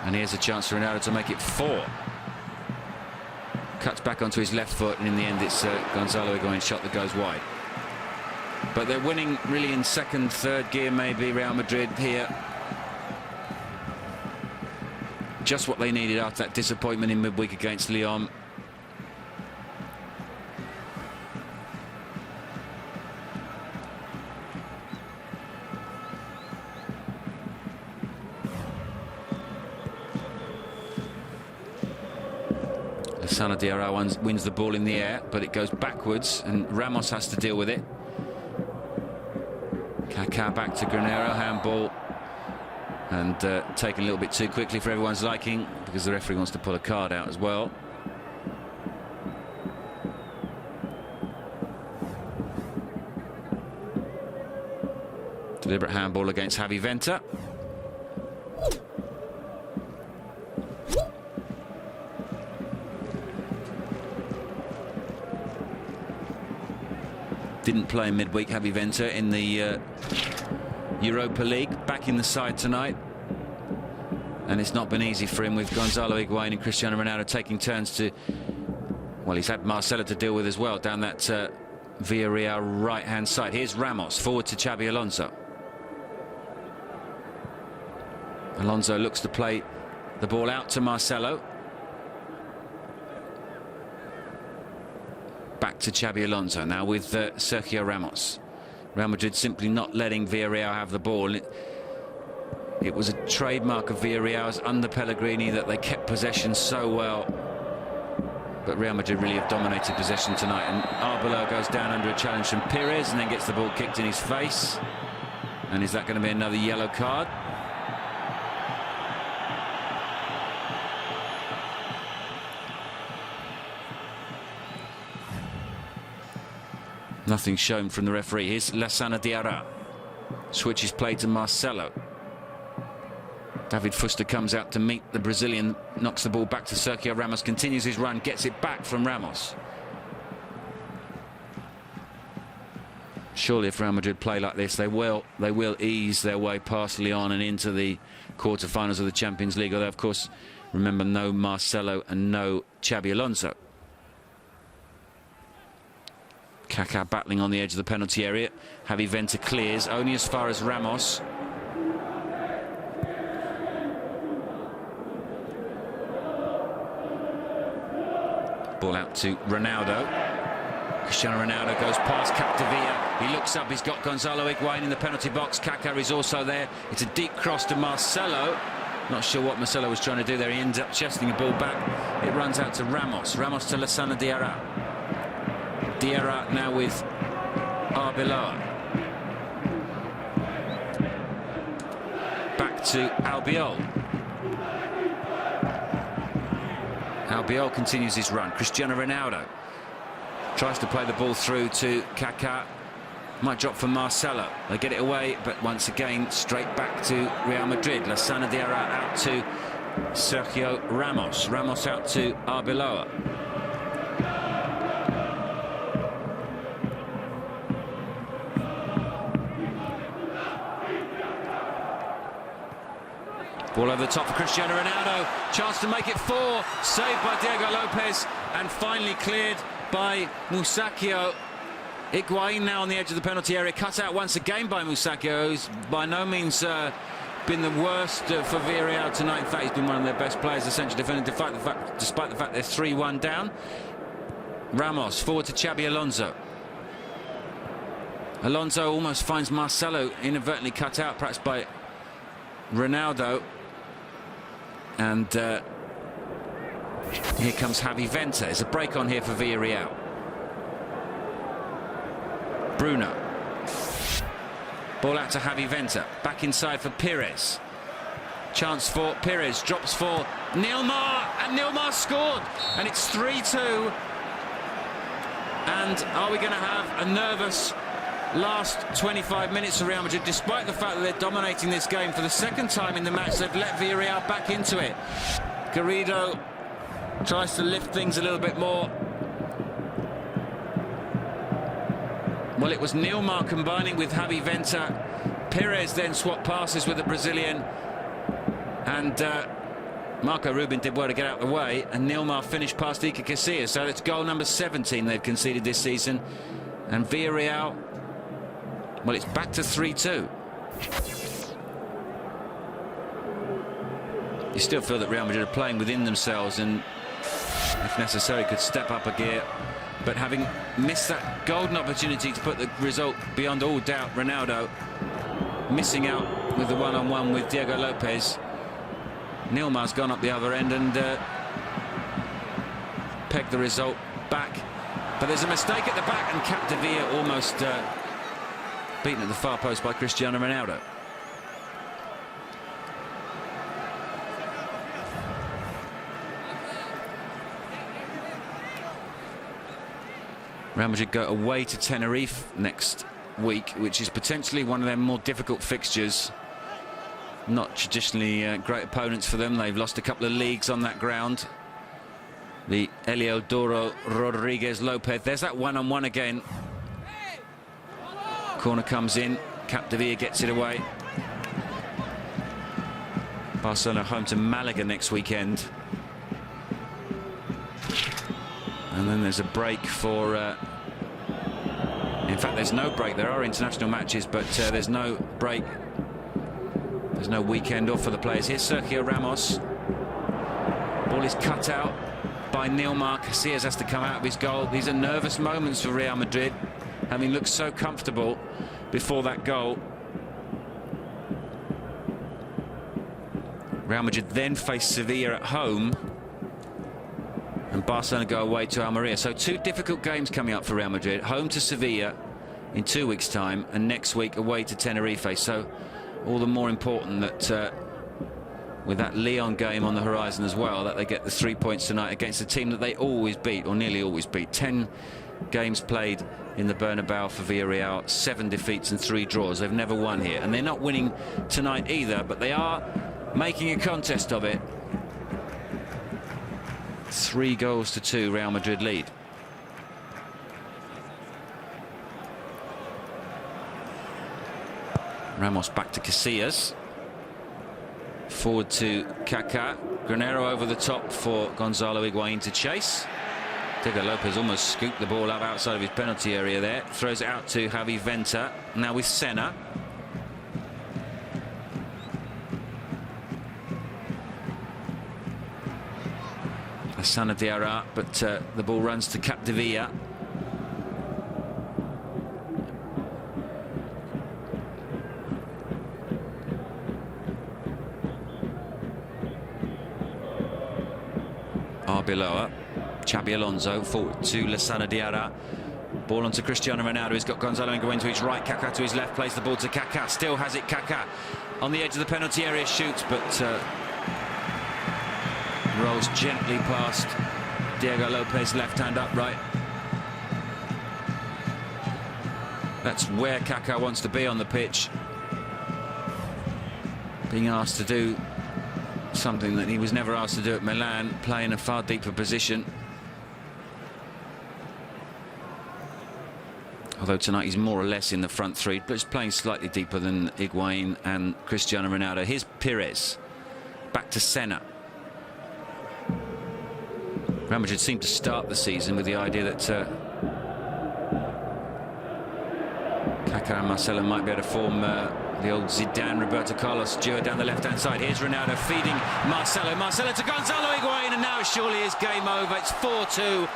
[SPEAKER 1] And here's a chance for Ronaldo to make it 4. Cuts back onto his left foot, and in the end it's Gonzalo Higuain shot that goes wide. But they're winning really in second, third gear maybe, Real Madrid here. Just what they needed after that disappointment in midweek against Lyon. Sana Diarra wins the ball in the air, but it goes backwards and Ramos has to deal with it. Kaká back to Granero, handball, and taken a little bit too quickly for everyone's liking, because the referee wants to pull a card out as well. Deliberate handball against Javi Venta. Didn't play in midweek, Javi Venta, in the Europa League. Back in the side tonight. And it's not been easy for him, with Gonzalo Higuain and Cristiano Ronaldo taking turns to... Well, he's had Marcelo to deal with as well, down that Villarreal right-hand side. Here's Ramos, forward to Xabi Alonso. Alonso looks to play the ball out to Marcelo. Back to Xabi Alonso now with Sergio Ramos. Real Madrid simply not letting Villarreal have the ball. It was a trademark of Villarreal's under Pellegrini that they kept possession so well. But Real Madrid really have dominated possession tonight, and Arbeloa goes down under a challenge from Pires and then gets the ball kicked in his face. And is that going to be another yellow card? Nothing shown from the referee. Here's Lassana Diarra. Switches play to Marcelo. David Fuster comes out to meet the Brazilian, knocks the ball back to Sergio Ramos, continues his run, gets it back from Ramos. Surely if Real Madrid play like this, they will ease their way past Lyon and into the quarter-finals of the Champions League. Although, of course, remember, no Marcelo and no Xabi Alonso. Kaká battling on the edge of the penalty area. Javi Venter clears only as far as Ramos. Ball out to Ronaldo. Cristiano Ronaldo goes past Capdevila. He looks up, he's got Gonzalo Higuain in the penalty box. Kaká is also there. It's a deep cross to Marcelo. Not sure what Marcelo was trying to do there. He ends up chesting the ball back. It runs out to Ramos. Ramos to Lassana Diarra. Diarra now with Arbeloa. Back to Albiol. Albiol continues his run. Cristiano Ronaldo tries to play the ball through to Kaká. Might drop for Marcelo. They get it away, but once again straight back to Real Madrid. Lassana Diarra out to Sergio Ramos. Ramos out to Arbeloa. Ball over the top for Cristiano Ronaldo. Chance to make it 4. Saved by Diego Lopez and finally cleared by Musacchio. Higuain now on the edge of the penalty area. Cut out once again by Musacchio, who's by no means been the worst for Villarreal tonight. In fact, he's been one of their best players, the central defender, despite the fact they're 3-1 down. Ramos forward to Xabi Alonso. Alonso almost finds Marcelo inadvertently cut out, perhaps by Ronaldo. And here comes Javi Venter. There's a break on here for Villarreal. Bruno. Ball out to Javi Venter. Back inside for Pires. Chance for Pires. Drops for Nilmar. And Nilmar scored. And it's 3-2. And are we going to have a nervous last 25 minutes for Real Madrid, despite the fact that they're dominating this game for the second time in the match? They've let Villarreal back into it. Garrido tries to lift things a little bit more. Well, it was Nilmar combining with Javi Venter. Pires then swapped passes with the Brazilian, and Marco Rubin did well to get out of the way, and Nilmar finished past Iker Casillas. So it's goal number 17 they've conceded this season, and Villarreal, well, it's back to 3-2. You still feel that Real Madrid are playing within themselves and, if necessary, could step up a gear. But having missed that golden opportunity to put the result beyond all doubt, Ronaldo missing out with the one-on-one with Diego Lopez. Nilmar's gone up the other end and pegged the result back. But there's a mistake at the back, and Capdevila almost beaten at the far post by Cristiano Ronaldo. Real Madrid go away to Tenerife next week, which is potentially one of their more difficult fixtures. Not traditionally great opponents for them. They've lost a couple of leagues on that ground. The Eliodoro Rodriguez Lopez. There's that one-on-one again. Corner comes in. Capdevila gets it away. Barcelona home to Malaga next weekend. And then there's a break for... in fact, there's no break. There are international matches, but there's no break. There's no weekend off for the players. Here's Sergio Ramos. Ball is cut out by Nilmar. Casillas has to come out of his goal. These are nervous moments for Real Madrid, having looked so comfortable before that goal. Real Madrid then face Sevilla at home. And and Barcelona go away to Almeria. So 2 difficult games coming up for Real Madrid. Home to Sevilla in 2 weeks' time, and next week away to Tenerife. So all the more important that with that Lyon game on the horizon as well, that they get the 3 points tonight against a team that they always beat, or nearly always beat. 10 games played in the Bernabeu for Villarreal, 7 defeats and 3 draws. They've never won here, and they're not winning tonight either, but they are making a contest of it. 3-2 Real Madrid lead. Ramos back to Casillas. Forward to Kaká. Granero over the top for Gonzalo Higuaín to chase. Diego Lopez almost scooped the ball up outside of his penalty area there. Throws it out to Javi Venta. Now with Senna. Lassana Diarra, but the ball runs to Capdevila. Arbeloa. Xabi Alonso forward to Lassana Diarra. Ball onto Cristiano Ronaldo. He's got Gonzalo Higuaín to his right, Kaká to his left. Plays the ball to Kaká. Still has it, Kaká. On the edge of the penalty area, shoots, but rolls gently past Diego Lopez, left hand upright. That's where Kaká wants to be on the pitch. Being asked to do something that he was never asked to do at Milan, play in a far deeper position. Although tonight he's more or less in the front three, but he's playing slightly deeper than Higuaín and Cristiano Ronaldo. Here's Pires. Back to Senna. Real Madrid seemed to start the season with the idea that Kaká and Marcelo might be able to form the old Zidane, Roberto Carlos duo down the left-hand side. Here's Ronaldo feeding Marcelo. Marcelo to Gonzalo Higuaín, and now surely is game over. It's 4-2,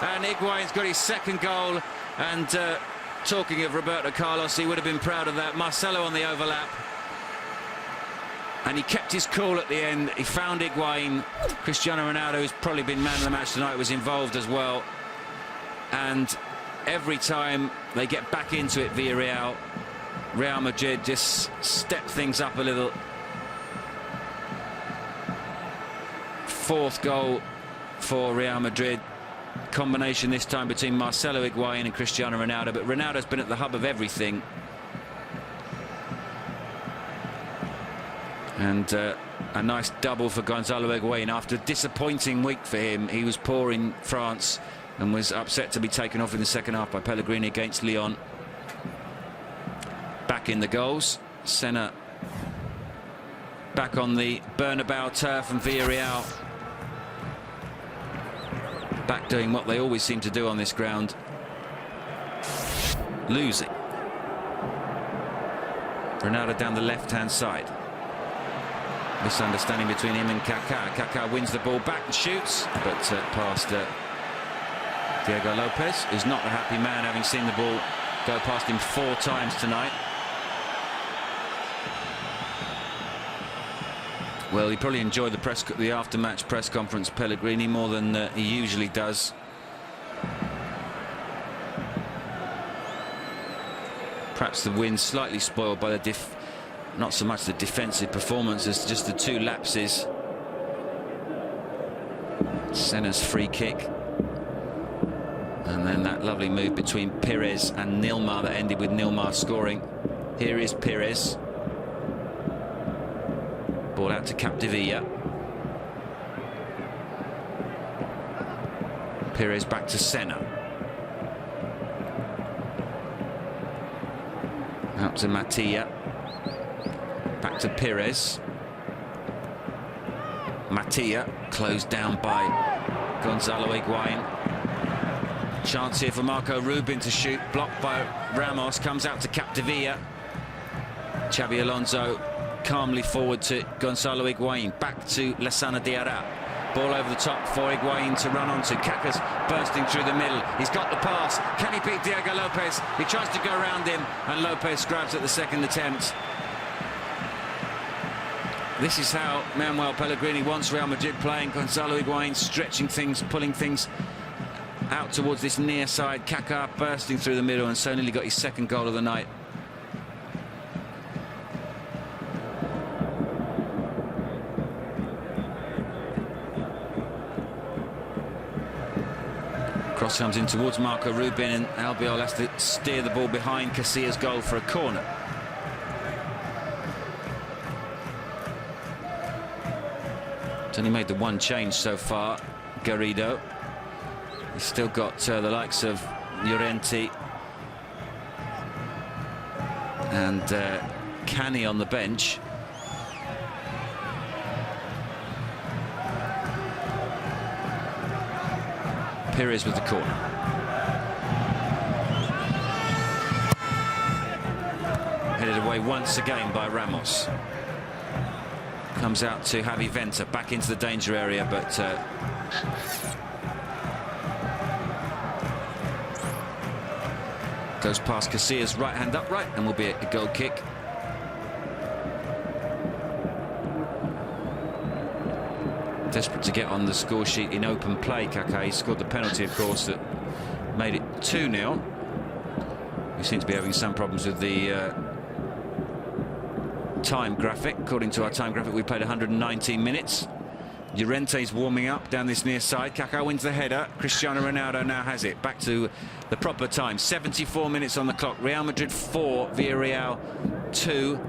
[SPEAKER 1] and Higuaín's got his second goal. And talking of Roberto Carlos, he would have been proud of that. Marcelo on the overlap. And he kept his cool at the end. He found Higuaín. Cristiano Ronaldo, who's probably been man of the match tonight, was involved as well. And every time they get back into it, Villarreal, Real Madrid just step things up a little. 4th goal for Real Madrid. Combination this time between Marcelo Higuaín and Cristiano Ronaldo, but Ronaldo's been at the hub of everything. And a nice double for Gonzalo Higuaín. After a disappointing week for him, he was poor in France and was upset to be taken off in the second half by Pellegrini against Lyon. Back in the goals. Senna back on the Bernabeu turf, and Villarreal back doing what they always seem to do on this ground, losing. Ronaldo down the left-hand side. Misunderstanding between him and Kaká. Kaká wins the ball back and shoots, but past Diego Lopez, who's not a happy man, having seen the ball go past him 4 times tonight. Well, he probably enjoyed the after-match press conference, Pellegrini, more than he usually does. Perhaps the win slightly spoiled by the not so much the defensive performance as just the 2 lapses. Senna's free kick, and then that lovely move between Pires and Nilmar that ended with Nilmar scoring. Here is Pires. Ball out to Capdevila. Pires back to Senna. Out to Mattia. Back to Pires. Mattia closed down by Gonzalo Higuaín. Chance here for Marco Rubin to shoot. Blocked by Ramos. Comes out to Capdevila. Xabi Alonso calmly forward to Gonzalo Higuaín. Back to Lassana Diarra. Ball over the top for Higuaín to run onto. Kaká's bursting through the middle. He's got the pass. Can he beat Diego Lopez? He tries to go around him, and Lopez grabs at the second attempt. This is how Manuel Pellegrini wants Real Madrid playing. Gonzalo Higuain stretching things, pulling things out towards this near side. Kaká bursting through the middle, and so nearly got his second goal of the night. Cross comes in towards Marco Rubin, and Albiol has to steer the ball behind Casillas' goal for a corner. He's only made the one change so far, Garrido. He's still got the likes of Llorente and Cani on the bench. Pires with the corner. Headed away once again by Ramos. Comes out to Javi Venta, back into the danger area, but goes past Casillas' right hand upright, and will be a goal kick. Desperate to get on the score sheet in open play, Kaká. He scored the penalty, of course, that made it 2-0. We seem to be having some problems with the time graphic. According to our time graphic, we played 119 minutes. Llorente's warming up down this near side. Kaká wins the header. Cristiano Ronaldo now has it. Back to the proper time. 74 minutes on the clock. Real Madrid 4, Villarreal 2.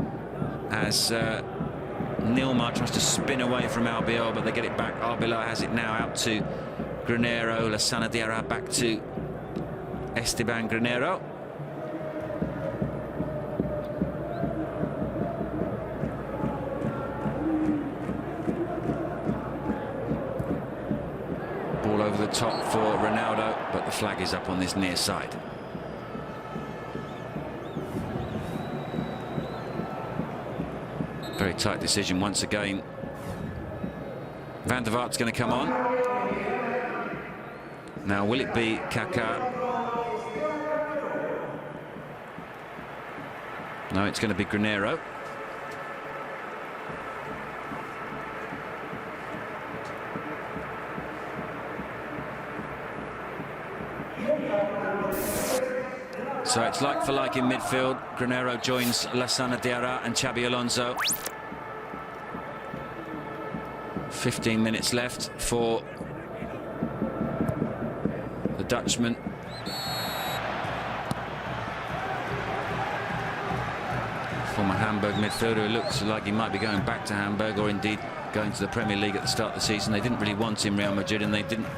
[SPEAKER 1] As Nilmar tries to spin away from Albiol, but they get it back. Arbeloa has it now out to Granero. Lassana Diarra back to Esteban Granero. Ball over the top for Ronaldo, but the flag is up on this near side. Very tight decision once again. Van der Vaart's going to come on. Now, will it be Kaká? No, it's going to be Granero. So it's like for like in midfield. Granero joins Lassana Diarra and Xabi Alonso. 15 minutes left for the Dutchman. Former Hamburg midfielder who looks like he might be going back to Hamburg, or indeed going to the Premier League at the start of the season. They didn't really want him, Real Madrid, and they didn't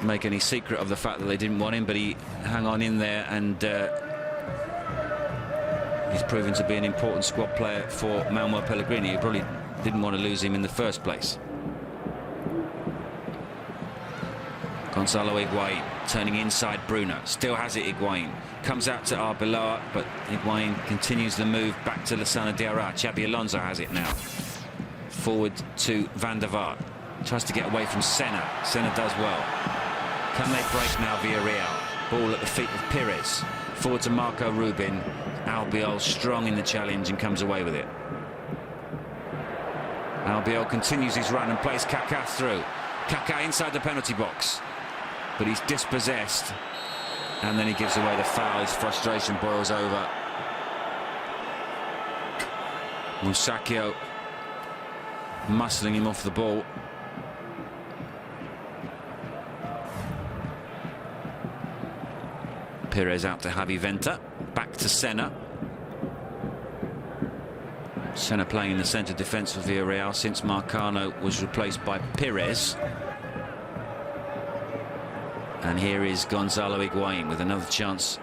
[SPEAKER 1] make any secret of the fact that they didn't want him, but he hung on in there, and he's proven to be an important squad player for Manuel Pellegrini. He probably didn't want to lose him in the first place. Gonzalo Higuain turning inside Bruno. Still has it, Higuain. Comes out to Arbeloa, but Higuain continues the move back to Lassana Diarra. Xabi Alonso has it now. Forward to Van der Vaart. Tries to get away from Senna. Senna does well. Can they break now, Villarreal? Ball at the feet of Pires. Forward to Marco Rubin. Albiol strong in the challenge and comes away with it. Albiol continues his run and plays Kaká through. Kaká inside the penalty box, but he's dispossessed, and then he gives away the foul. His frustration boils over. Musacchio muscling him off the ball. Pires out to Javi Venta. Back to Senna. Senna playing in the centre defence for Villarreal since Marcano was replaced by Pires. And here is Gonzalo Higuain with another chance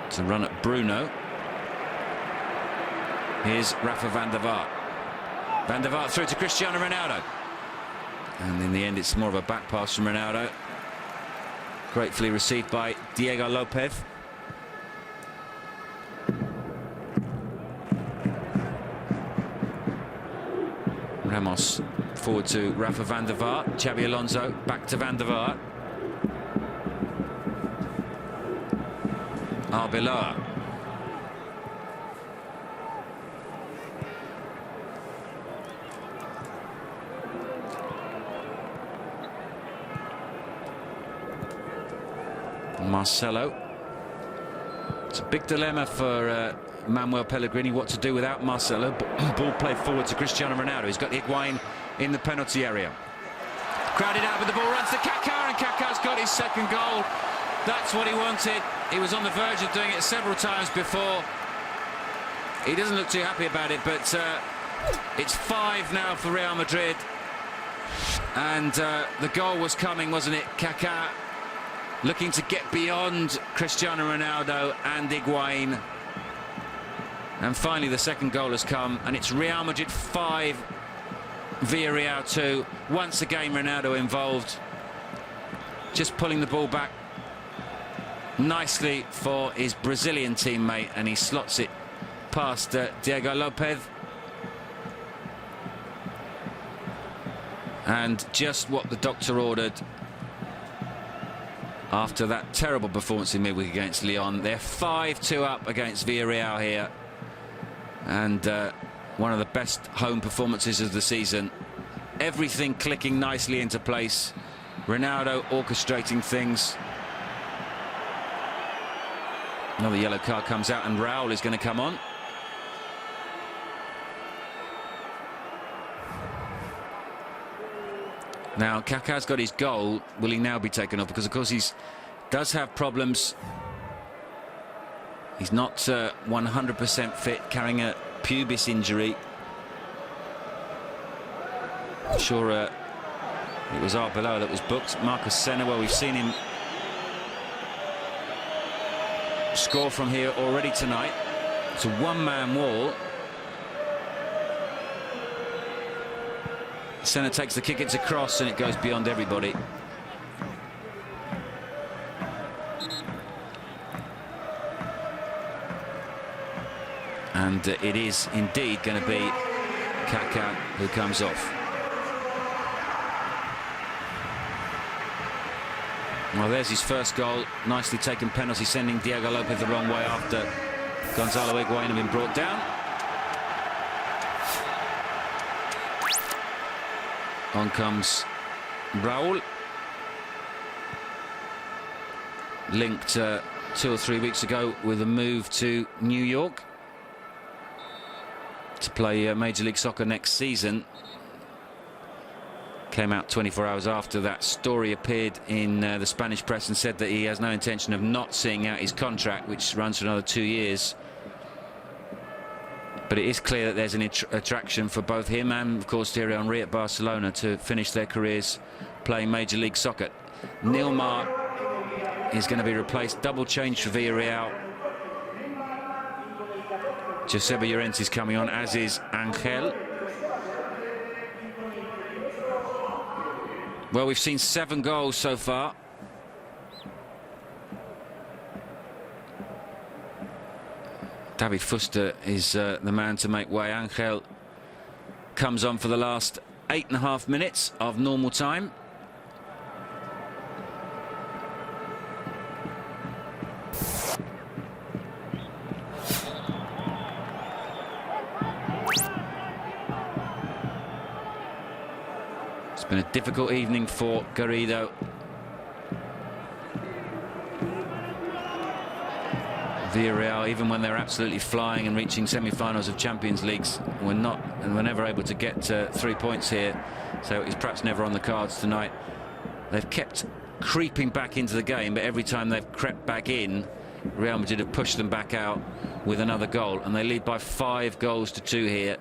[SPEAKER 1] to run at Bruno. Here's Rafa Van der Vaart. Van der Vaart through to Cristiano Ronaldo. And in the end, it's more of a back pass from Ronaldo. Gratefully received by Diego Lopez. Ramos forward to Rafa Van der Vaart. Xabi Alonso back to Van der Vaart. Arbeloa. Marcelo. It's a big dilemma for Manuel Pellegrini what to do without Marcelo. Ball played forward to Cristiano Ronaldo. He's got Higuain in the penalty area. Crowded out, but the ball runs to Kaká, and Kaká's got his second goal. That's what he wanted. He was on the verge of doing it several times before. He doesn't look too happy about it, but it's 5 now for Real Madrid. And the goal was coming, wasn't it? Kaká looking to get beyond Cristiano Ronaldo and Higuain. And finally the second goal has come, and it's Real Madrid 5, Villarreal 2. Once again Ronaldo involved, just pulling the ball back nicely for his Brazilian teammate, and he slots it past Diego Lopez. And just what the doctor ordered after that terrible performance in midweek against Lyon. They're 5-2 up against Villarreal here, and one of the best home performances of the season. Everything clicking nicely into place. Ronaldo orchestrating things. Another yellow card comes out, and Raul is going to come on. Now Kaká's got his goal. Will he now be taken off? Because of course he does have problems. He's not 100% fit, carrying a pubis injury. I'm sure it was Arbeloa that was booked. Marcus Senna, well, we've seen him score from here already tonight. It's a one-man wall. Senna takes the kick, it's a cross, and it goes beyond everybody. And it is indeed going to be Kaká who comes off. Well, there's his first goal. Nicely taken penalty, sending Diego Lopez the wrong way after Gonzalo Higuain had been brought down. On comes Raul. Linked 2 or 3 weeks ago with a move to New York to play Major League Soccer next season. Came out 24 hours after that story appeared in the Spanish press and said that he has no intention of not seeing out his contract, which runs for another 2 years. But it is clear that there's an attraction for both him and, of course, Thierry Henry at Barcelona to finish their careers playing Major League Soccer. Nilmar is going to be replaced. Double change for Villarreal. Joseba Llorente is coming on, as is Angel. Well, we've seen 7 goals so far. David Fuster is the man to make way. Angel comes on for the last 8.5 minutes of normal time. It's been a difficult evening for Garrido. Villarreal, even when they're absolutely flying and reaching semi-finals of Champions Leagues, we're never able to get 3 points here, so it's perhaps never on the cards tonight. They've kept creeping back into the game, but every time they've crept back in, Real Madrid have pushed them back out with another goal, and they lead by 5-2 here.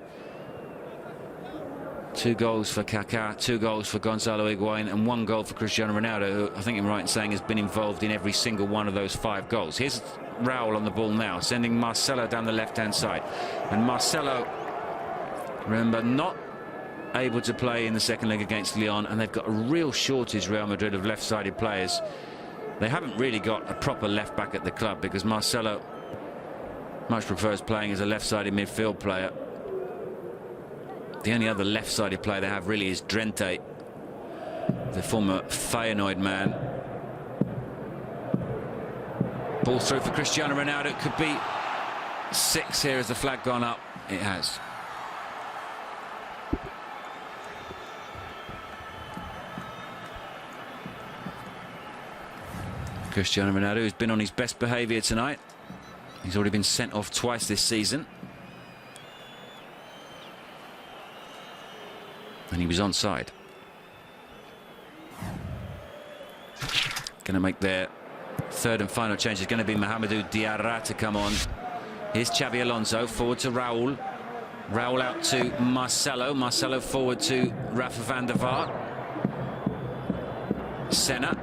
[SPEAKER 1] 2 goals for Kaká, 2 goals for Gonzalo Higuain, and 1 goal for Cristiano Ronaldo, who I think I'm right in saying has been involved in every single one of those 5 goals. Here's Raul on the ball now, sending Marcelo down the left-hand side. And Marcelo, remember, not able to play in the second leg against Lyon, and they've got a real shortage, Real Madrid, of left-sided players. They haven't really got a proper left-back at the club, because Marcelo much prefers playing as a left-sided midfield player. The only other left-sided player they have really is Drente, the former Feyenoord man. Ball through for Cristiano Ronaldo. It could be 6 here as the flag gone up. It has. Cristiano Ronaldo, who's been on his best behaviour tonight. He's already been sent off twice this season. And he was onside. Going to make their third and final change. It's going to be Mahamadou Diarra to come on. Here's Xabi Alonso, forward to Raul. Raul out to Marcelo. Marcelo forward to Rafa van der Vaart. Senna.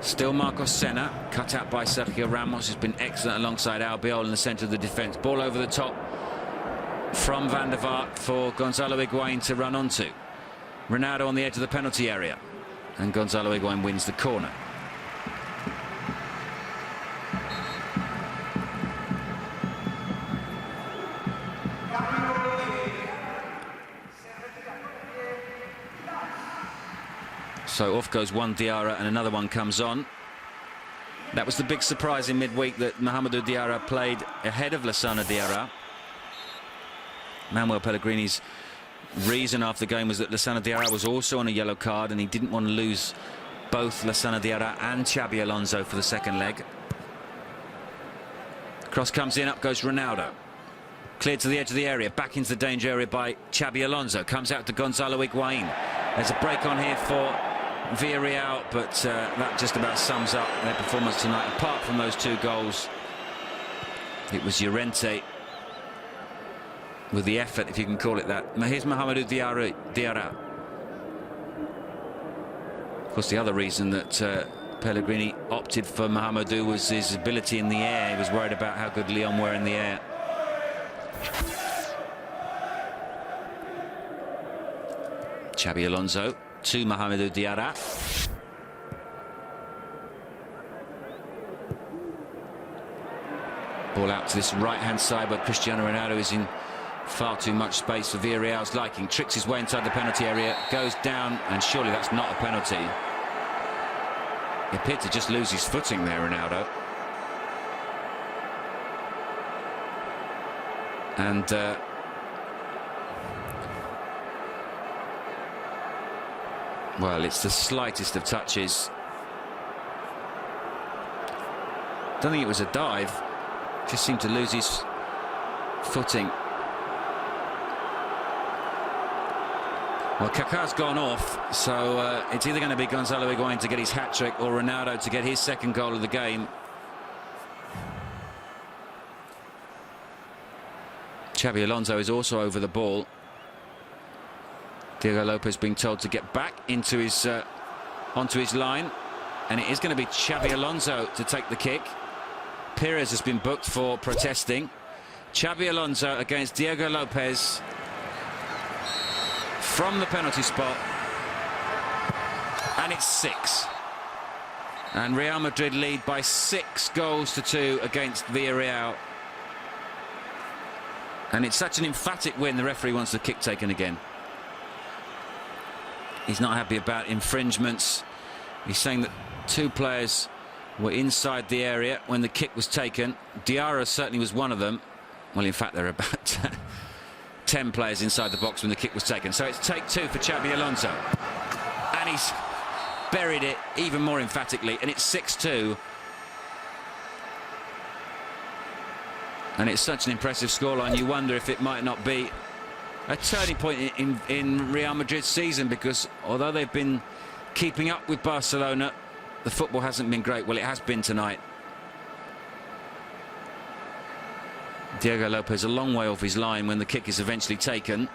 [SPEAKER 1] Still Marcos Senna. Cut out by Sergio Ramos, who's been excellent alongside Albiol in the centre of the defence. Ball over the top from Van der Vaart for Gonzalo Higuain to run onto. Ronaldo on the edge of the penalty area. And Gonzalo Higuain wins the corner. So off goes one Diarra and another one comes on. That was the big surprise in midweek, that Mahamadou Diarra played ahead of Lassana Diarra. Manuel Pellegrini's reason after the game was that Lassana Diarra was also on a yellow card and he didn't want to lose both Lassana Diarra and Xabi Alonso for the second leg. Cross comes in, up goes Ronaldo. Cleared to the edge of the area, back into the danger area by Xabi Alonso. Comes out to Gonzalo Higuain. There's a break on here for Villarreal, but that just about sums up their performance tonight. Apart from those two goals, it was Llorente with the effort, if you can call it that. Here's Mahamadou Diarra. Of course, the other reason that Pellegrini opted for Mahamadou was his ability in the air. He was worried about how good Lyon were in the air. Xabi Alonso to Mahamadou Diarra. Ball out to this right-hand side where Cristiano Ronaldo is in far too much space for Villarreal's liking. Tricks his way inside the penalty area, goes down, and surely that's not a penalty. He appeared to just lose his footing there, Ronaldo. And well, it's the slightest of touches. Don't think it was a dive. Just seemed to lose his footing. Well, Kaká's gone off, so it's either going to be Gonzalo Higuain to get his hat-trick or Ronaldo to get his second goal of the game. Xabi Alonso is also over the ball. Diego Lopez being told to get back into his onto his line, and it is going to be Xabi Alonso to take the kick. Pires has been booked for protesting. Xabi Alonso against Diego Lopez from the penalty spot, and it's 6. And Real Madrid lead by 6 goals to 2 against Villarreal. And it's such an emphatic win, the referee wants the kick taken again. He's not happy about infringements. He's saying that 2 players were inside the area when the kick was taken. Diarra certainly was one of them. Well, in fact, there are about 10 players inside the box when the kick was taken. So it's take 2 for Xabi Alonso. And he's buried it even more emphatically. And it's 6-2. And it's such an impressive scoreline. You wonder if it might not be a turning point in Real Madrid's season, because although they've been keeping up with Barcelona, the football hasn't been great. Well, it has been tonight. Diego Lopez a long way off his line when the kick is eventually taken.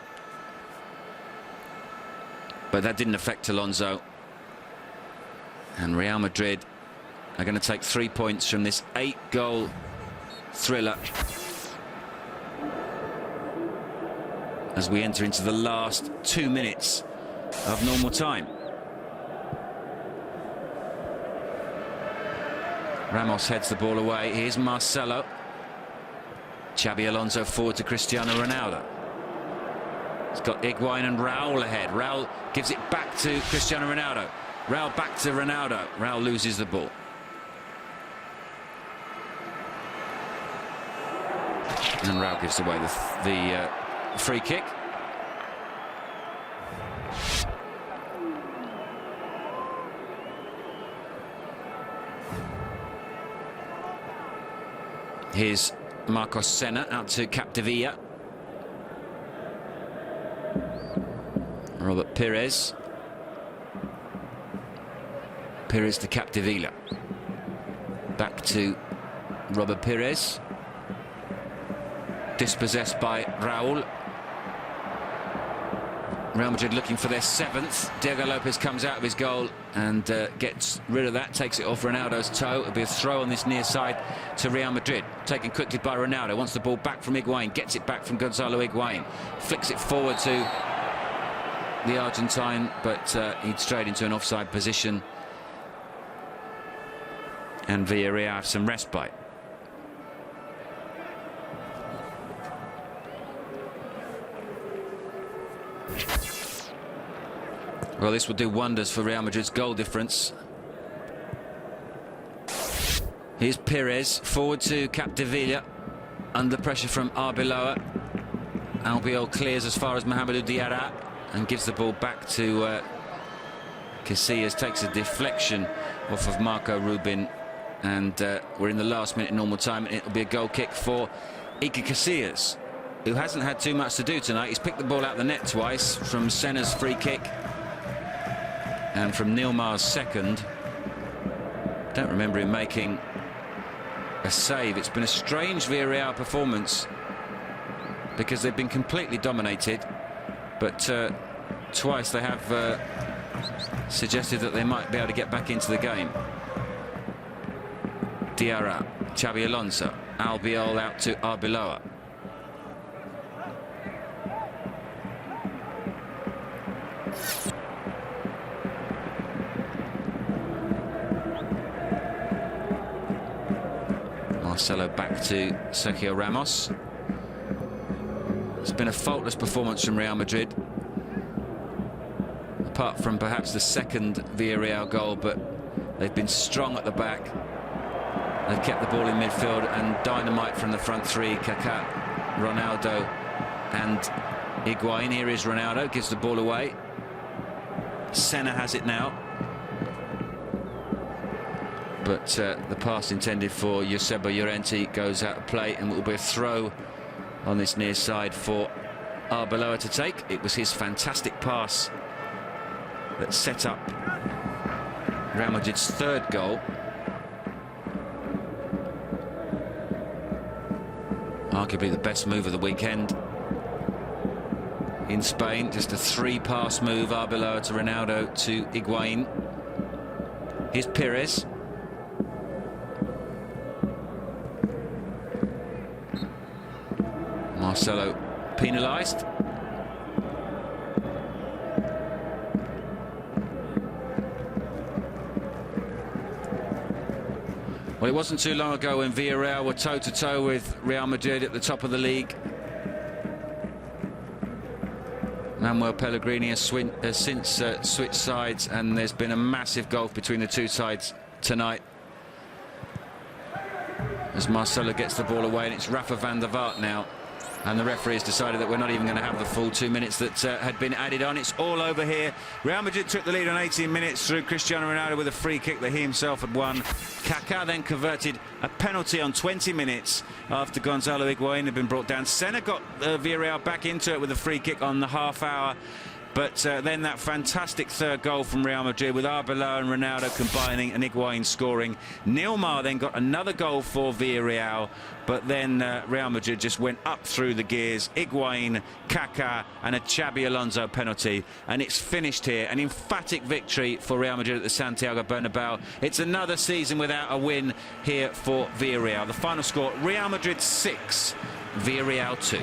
[SPEAKER 1] But that didn't affect Alonso. And Real Madrid are going to take 3 points from this 8-goal thriller as we enter into the last 2 minutes of normal time. Ramos heads the ball away. Here's Marcelo. Xabi Alonso forward to Cristiano Ronaldo. He's got Higuain and Raul ahead. Raul gives it back to Cristiano Ronaldo. Raul back to Ronaldo. Raul loses the ball. And Raul gives away the free kick. Here's Marcos Senna out to Capdevila. Robert Pires. Pires to Capdevila. Back to Robert Pires. Dispossessed by Raul. Real Madrid looking for their 7th. Diego Lopez comes out of his goal and gets rid of that, takes it off Ronaldo's toe. It'll be a throw on this near side to Real Madrid. Taken quickly by Ronaldo. Wants the ball back from Higuain. Gets it back from Gonzalo Higuain. Flicks it forward to the Argentine, but he'd strayed into an offside position. And Villarreal have some respite. Well, this will do wonders for Real Madrid's goal difference. Here's Pires, forward to Capdevila, under pressure from Arbeloa. Albiol clears as far as Mohamedou Diarra and gives the ball back to Casillas. Takes a deflection off of Marco Rubin, and we're in the last minute normal time. It'll be a goal kick for Iker Casillas, who hasn't had too much to do tonight. He's picked the ball out the net twice from Senna's free kick and from Nilmar's second. Don't remember him making a save. It's been a strange Villarreal performance because they've been completely dominated, but twice they have suggested that they might be able to get back into the game. Diarra, Xabi Alonso, Albiol out to Arbeloa. Marcelo back to Sergio Ramos. It's been a faultless performance from Real Madrid, apart from perhaps the second Villarreal goal, but they've been strong at the back. They've kept the ball in midfield, and dynamite from the front three: Kaká, Ronaldo and Higuain. Here is Ronaldo, gives the ball away. Senna has it now, but the pass intended for Joseba Llorente goes out of play, and it will be a throw on this near side for Arbeloa to take. It was his fantastic pass that set up Real Madrid's 3rd goal. Arguably the best move of the weekend in Spain. Just a 3-pass move. Arbeloa to Ronaldo to Higuain. Here's Pires. Marcelo penalised. Well, it wasn't too long ago when Villarreal were toe-to-toe with Real Madrid at the top of the league. Manuel Pellegrini has since switched sides, and there's been a massive gulf between the two sides tonight. As Marcelo gets the ball away, and it's Rafa van der Vaart now. And the referee has decided that we're not even going to have the full 2 minutes that had been added on. It's all over here. Real Madrid took the lead on 18 minutes through Cristiano Ronaldo with a free kick that he himself had won. Kaká then converted a penalty on 20 minutes after Gonzalo Higuain had been brought down. Senna got Villarreal back into it with a free kick on the half hour. But then that fantastic 3rd goal from Real Madrid with Arbeloa and Ronaldo combining and Higuain scoring. Nilmar then got another goal for Villarreal, but then Real Madrid just went up through the gears. Higuain, Kaká and a Xabi Alonso penalty, and it's finished here. An emphatic victory for Real Madrid at the Santiago Bernabeu. It's another season without a win here for Villarreal. The final score: Real Madrid 6, Villarreal 2.